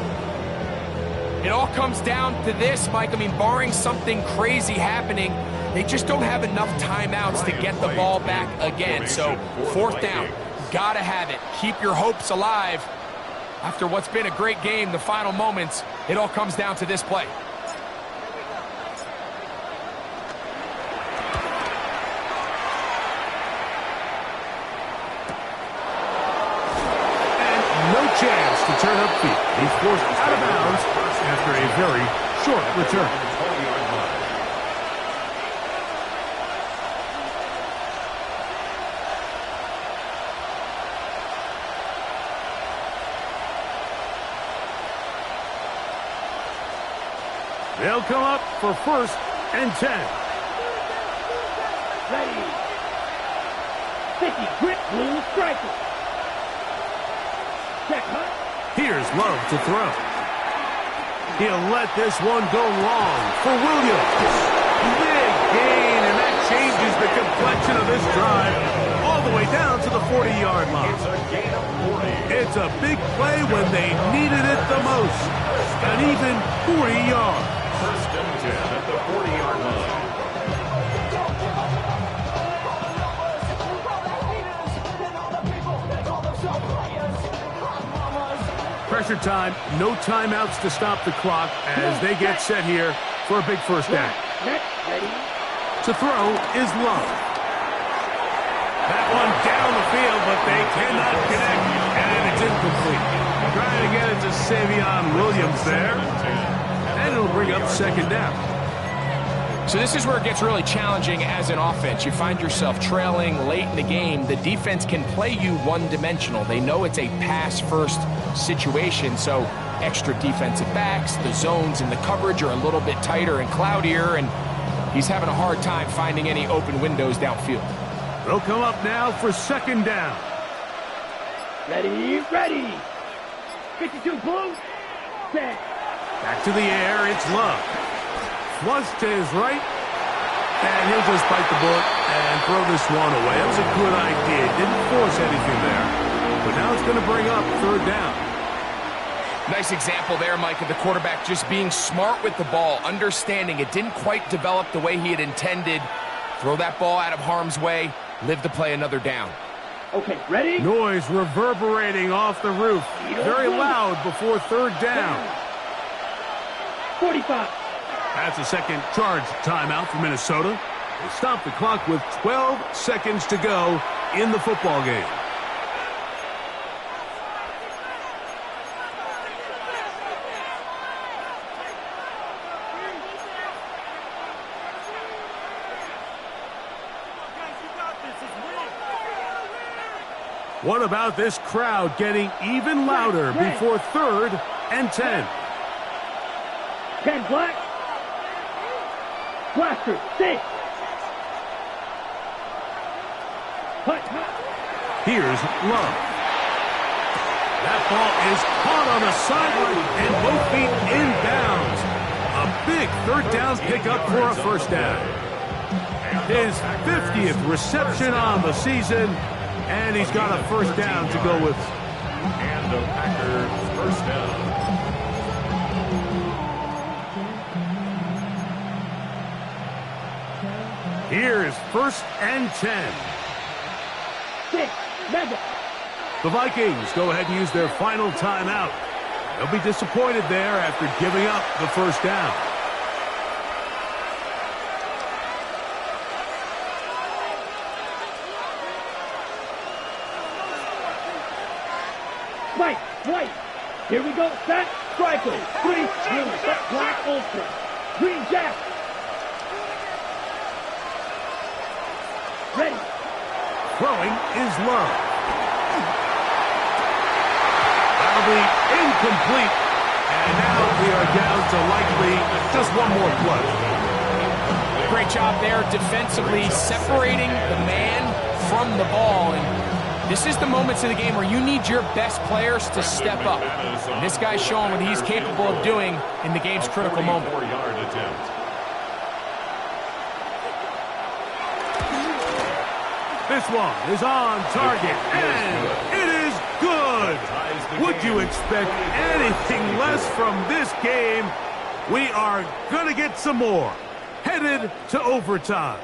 It all comes down to this, Mike. I mean, barring something crazy happening, they just don't have enough timeouts to get the ball back again. So 4th down, gotta have it. Keep your hopes alive. After what's been a great game, the final moments, it all comes down to this play. And no chance to turn upfield. He's forced out of bounds after a very short return. They'll come up for 1st and 10. Ready. Sticky grip, blue striker. Check, huh? Here's Love to throw. He'll let this one go long for Williams. Big gain, and that changes the complexion of this drive all the way down to the 40-yard line. It's a big play when they needed it the most. An even 40 yards. 1st and 10 at the 40-yard line. Pressure time, no timeouts to stop the clock as they get set here for a big 1st down. To throw is Love. That one down the field, but they cannot connect, and it's incomplete. Trying to get it to Savion Williams there, and it'll bring up 2nd down. So this is where it gets really challenging as an offense. You find yourself trailing late in the game. The defense can play you one-dimensional. They know it's a pass-first situation, so extra defensive backs, the zones and the coverage are a little bit tighter and cloudier, and he's having a hard time finding any open windows downfield. They'll come up now for 2nd down. Ready, ready. 52 blue. Set. Back to the air, it's Love. Flush to his right, and he'll just bite the bullet and throw this one away. That was a good idea. Didn't force anything there, but now it's going to bring up 3rd down. Nice example there, Mike, of the quarterback just being smart with the ball, understanding it didn't quite develop the way he had intended. Throw that ball out of harm's way, live to play another down. Okay, ready? Noise reverberating off the roof. Very loud before 3rd down. 45. That's a second charge timeout for Minnesota. They stop the clock with 12 seconds to go in the football game. What about this crowd getting even louder before 3rd and 10? 10 black. Blaster, 6. Hut. Here's Love. That ball is caught on the sideline and both feet inbounds. A big 3rd down pickup for a 1st down. His 50th reception on the season, and he's got a 1st down to go with. And the Packers 1st down. Here's 1st and 10. 6. Mega. The Vikings go ahead and use their final timeout. They'll be disappointed there after giving up the 1st down. Here we go. Set. Striker. 3. Blue. Set. Black. Ultra. Green Jack. Ready. Throwing is low. That'll be incomplete. And now we are down to likely just one more play. Great job there defensively, separating the man from the ball. And this is the moments of the game where you need your best players to step up. And this guy's showing what he's capable of doing in the game's critical moment. This one is on target, and it is good. Would you expect anything less from this game? We are going to get some more. Headed to overtime.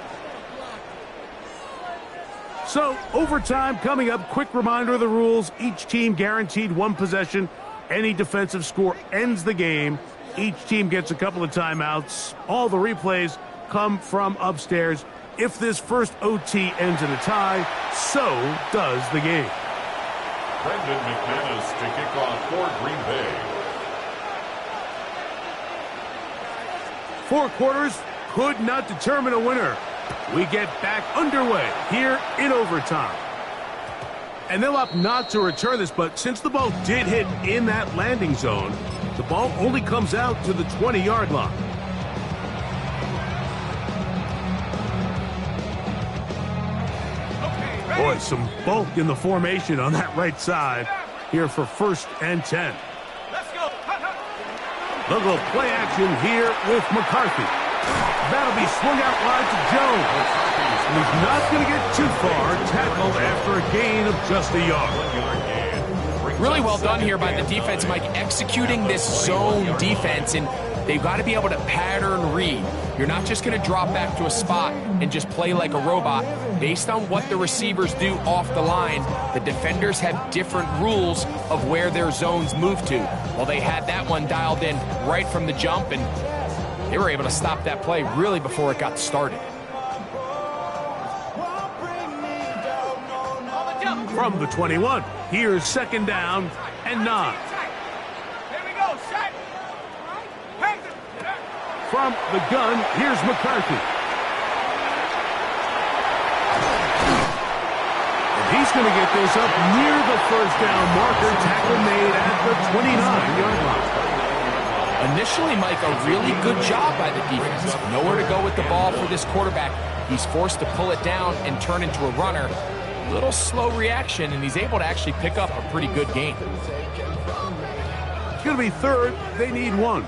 So, overtime coming up. Quick reminder of the rules. Each team guaranteed one possession. Any defensive score ends the game. Each team gets a couple of timeouts. All the replays come from upstairs. If this first OT ends in a tie, so does the game. Brendan McManus to kick off for Green Bay. 4 quarters could not determine a winner. We get back underway here in overtime. And they'll opt not to return this, but since the ball did hit in that landing zone, the ball only comes out to the 20-yard line. Boy, some bulk in the formation on that right side here for 1st and 10. Let's go. They'll go play action here with McCarthy. That'll be swung out wide to Jones. And he's not going to get too far. Tackled after a gain of just a yard. Really well done here by the defense, Mike, executing this zone defense, and they've got to be able to pattern read. You're not just going to drop back to a spot and just play like a robot. Based on what the receivers do off the line, the defenders have different rules of where their zones move to. Well, they had that one dialed in right from the jump, and they were able to stop that play really before it got started. From the 21, here's 2nd down and 9. Here we go. Set. Hey. From the gun, here's McCarthy. And he's going to get this up near the 1st down marker. Tackle made at the 29-yard line. Initially, Mike, a really good job by the defense. Nowhere to go with the ball for this quarterback. He's forced to pull it down and turn into a runner. Little slow reaction, and he's able to actually pick up a pretty good gain. It's going to be 3rd. They need 1.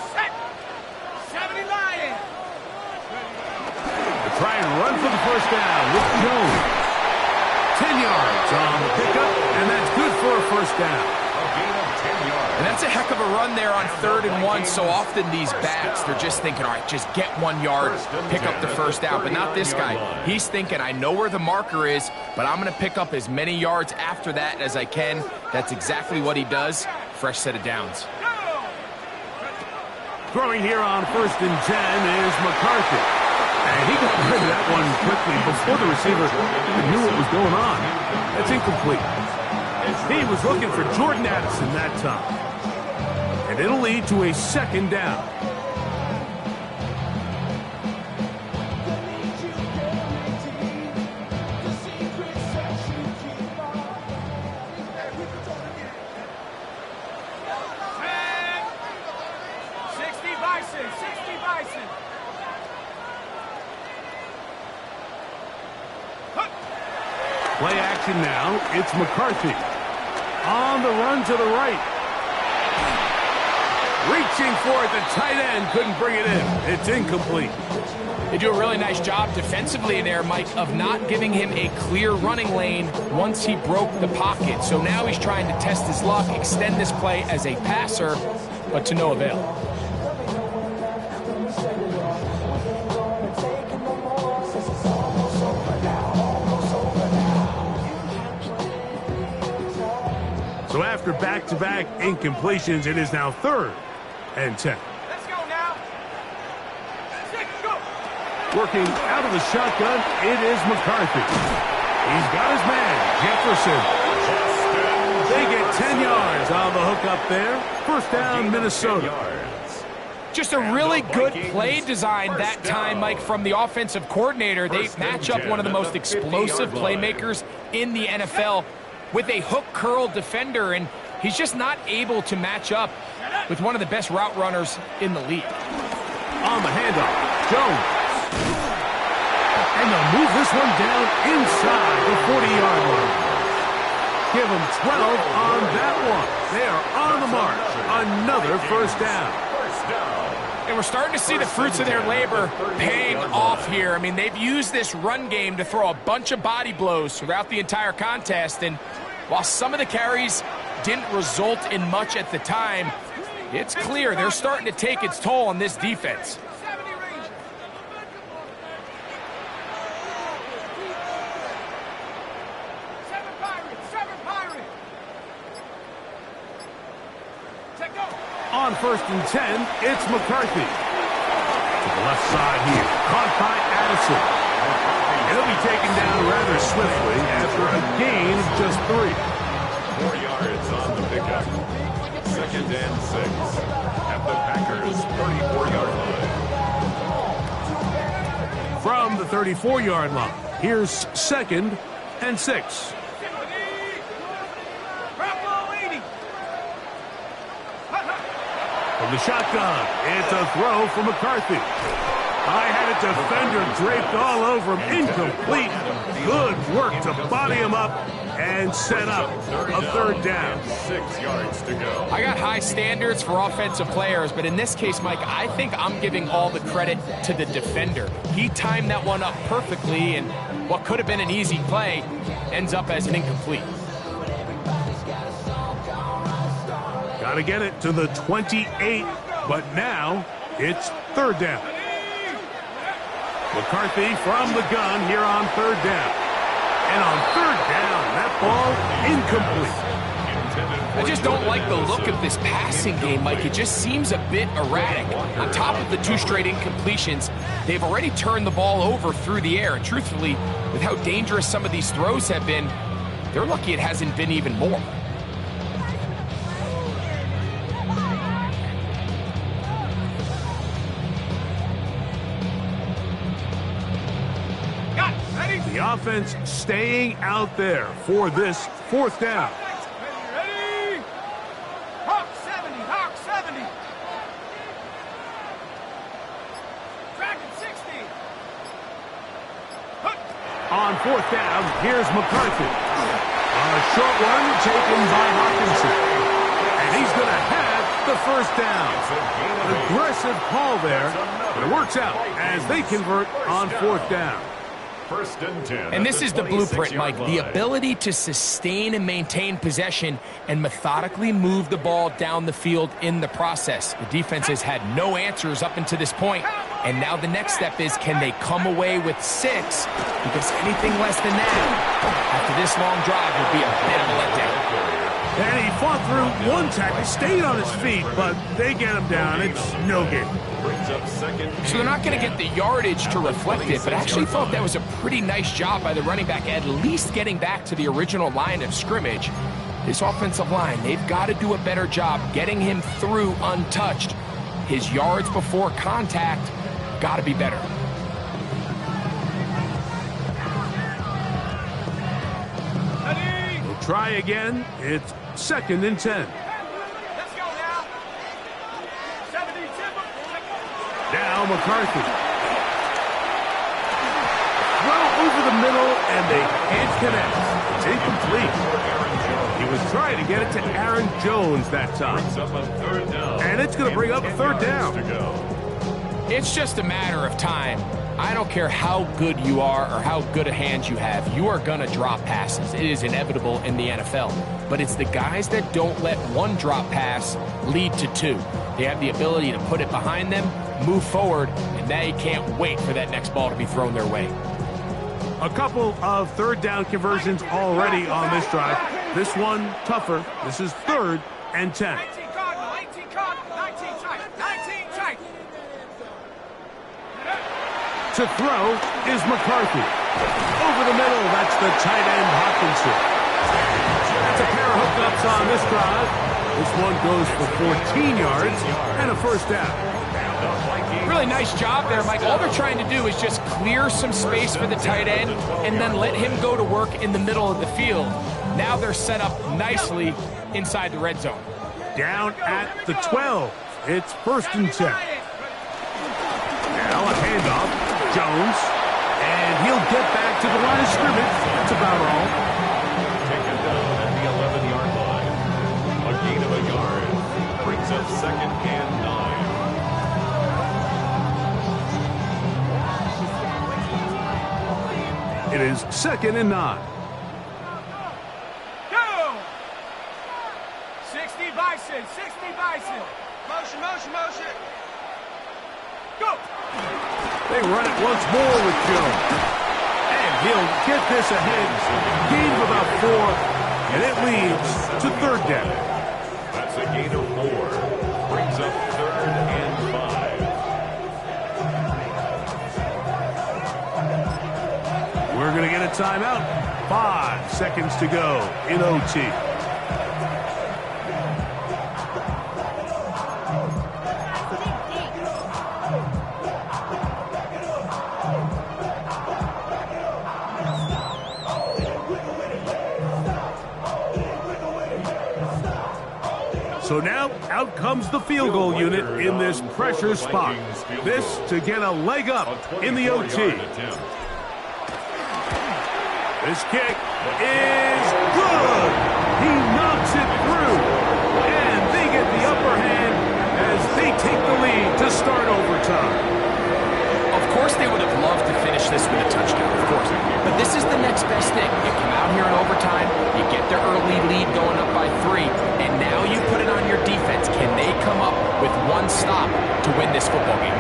Set. 70 Lions. They try and run for the 1st down with Jones. 10 yards on the pickup, and that's good for a 1st down. And that's a heck of a run there on 3rd and 1. So often these backs, they're just thinking, all right, just get 1 yard, pick up the 1st down. But not this guy. He's thinking, I know where the marker is, but I'm going to pick up as many yards after that as I can. That's exactly what he does. Fresh set of downs. Throwing here on 1st and 10 is McCarthy. And he got rid of that one quickly before the receiver knew what was going on. That's incomplete. He was looking for Jordan Addison that time. And it'll lead to a 2nd down. Play action now. It's McCarthy. On the run to the right. Reaching for it. The tight end couldn't bring it in. It's incomplete. They do a really nice job defensively there, Mike, of not giving him a clear running lane once he broke the pocket. So now he's trying to test his luck, extend this play as a passer, but to no avail. So after back-to-back incompletions, it is now 3rd and 10. Let's go now. 6, go. Working out of the shotgun, it is McCarthy. He's got his man, Jefferson. 10 yards on the hook up there. First down, Minnesota. Just a really good play design that time, Mike, from the offensive coordinator. They match up one of the most explosive playmakers in the NFL with a hook curl defender, and he's just not able to match up with one of the best route runners in the league. On the handoff, Jones. And they'll move this one down inside the 40-yard line. Give them 12 on that one. They are on the march. Another first down. And we're starting to see the fruits of their labor paying off here. I mean, they've used this run game to throw a bunch of body blows throughout the entire contest. And while some of the carries didn't result in much at the time, it's clear they're starting to take its toll on this defense. On 1st and 10, it's McCarthy. To the left side here, caught by Addison. He'll be taken down rather swiftly after a gain of just 3. 4 yards on the pickup. 2nd and 6 at the Packers' 34-yard line. From the 34-yard line, here's 2nd and 6. From the shotgun, it's a throw for McCarthy. I had a defender draped all over him, incomplete. Good work to body him up and set up a 3rd down. 6 yards to go. I got high standards for offensive players, but in this case, Mike, I think I'm giving all the credit to the defender. He timed that one up perfectly, and what could have been an easy play ends up as an incomplete. Got to get it to the 28, but now it's 3rd down. McCarthy from the gun here on 3rd down. And on 3rd down, that ball incomplete. I just don't like the look of this passing game, Mike. It just seems a bit erratic. On top of the 2 straight incompletions, they've already turned the ball over through the air. And truthfully, with how dangerous some of these throws have been, they're lucky it hasn't been even more. The offense staying out there for this 4th down. Ready? Hawk 70, Hawk 70. Dragon 60. On 4th down, here's McCarthy. A short one taken by Hawkinson. And he's going to have the 1st down. Aggressive call there, but it works out as they convert on 4th down. 1st and 10. And this is the blueprint, Mike. The ability to sustain and maintain possession and methodically move the ball down the field in the process. The defense has had no answers up until this point, and now the next step is, can they come away with 6? Because anything less than that after this long drive would be a bit of a letdown. And he fought through 1 tackle, stayed on his feet, but they get him down. It's no game. Brings up 2nd. So they're not going to get the yardage to reflect it, but I actually thought that was a pretty nice job by the running back, at least getting back to the original line of scrimmage. This offensive line, they've got to do a better job getting him through untouched. His yards before contact got to be better. We'll try again. It's 2nd and 10. Let's go now. 70, Now McCarthy. Throw over the middle, and they can't connect. It's incomplete. He was trying to get it to Aaron Jones that time. And it's going to bring up 3rd down. It's just a matter of time. I don't care how good you are or how good a hand you have, you are going to drop passes. It is inevitable in the NFL. But it's the guys that don't let 1 drop pass lead to 2. They have the ability to put it behind them, move forward, and they can't wait for that next ball to be thrown their way. A couple of 3rd down conversions already on this drive. This one tougher. This is 3rd and 10. 19 Cardinal, 18 Cardinal, 19 tight, 19 tight. To throw is McCarthy. Over the middle, that's the tight end Hawkinson. That's a pair of hookups on this drive. This one goes for 14 yards and a first down. Really nice job there, Mike. All they're trying to do is just clear some space for the tight end and then let him go to work in the middle of the field. Now they're set up nicely inside the red zone. Down at the 12. It's 1st and 10. Now a handoff. Jones. And he'll get back to the line of scrimmage. That's about all. Taken down at the 11-yard line. A gain of a yard. Brings up 2nd and 9. It is 2nd and 9. Go! 60 Bison, 60 Bison. Motion, motion, motion. Go! They run it once more with Jones. And he'll get this ahead. Gain of about 4. And it leads to 3rd down. That's a gain of 4. Brings up 3rd and 5. We're going to get a timeout. 5 seconds to go in OT. So now, out comes the field goal unit in this pressure spot. This to get a leg up in the OT. This kick is good. He knocks it through. And they get the upper hand as they take the lead to start overtime. Of course they would have loved to finish this with a touchdown, of course. But this is the next best thing. You come out here in overtime, you get the early lead going up by 3, and now you put it on your defense. Can they come up with one stop to win this football game?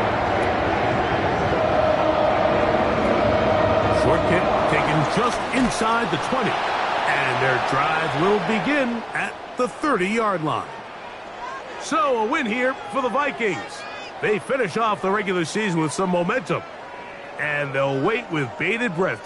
Short kick taken just inside the 20. And their drive will begin at the 30-yard line. So a win here for the Vikings. They finish off the regular season with some momentum. And they'll wait with bated breath to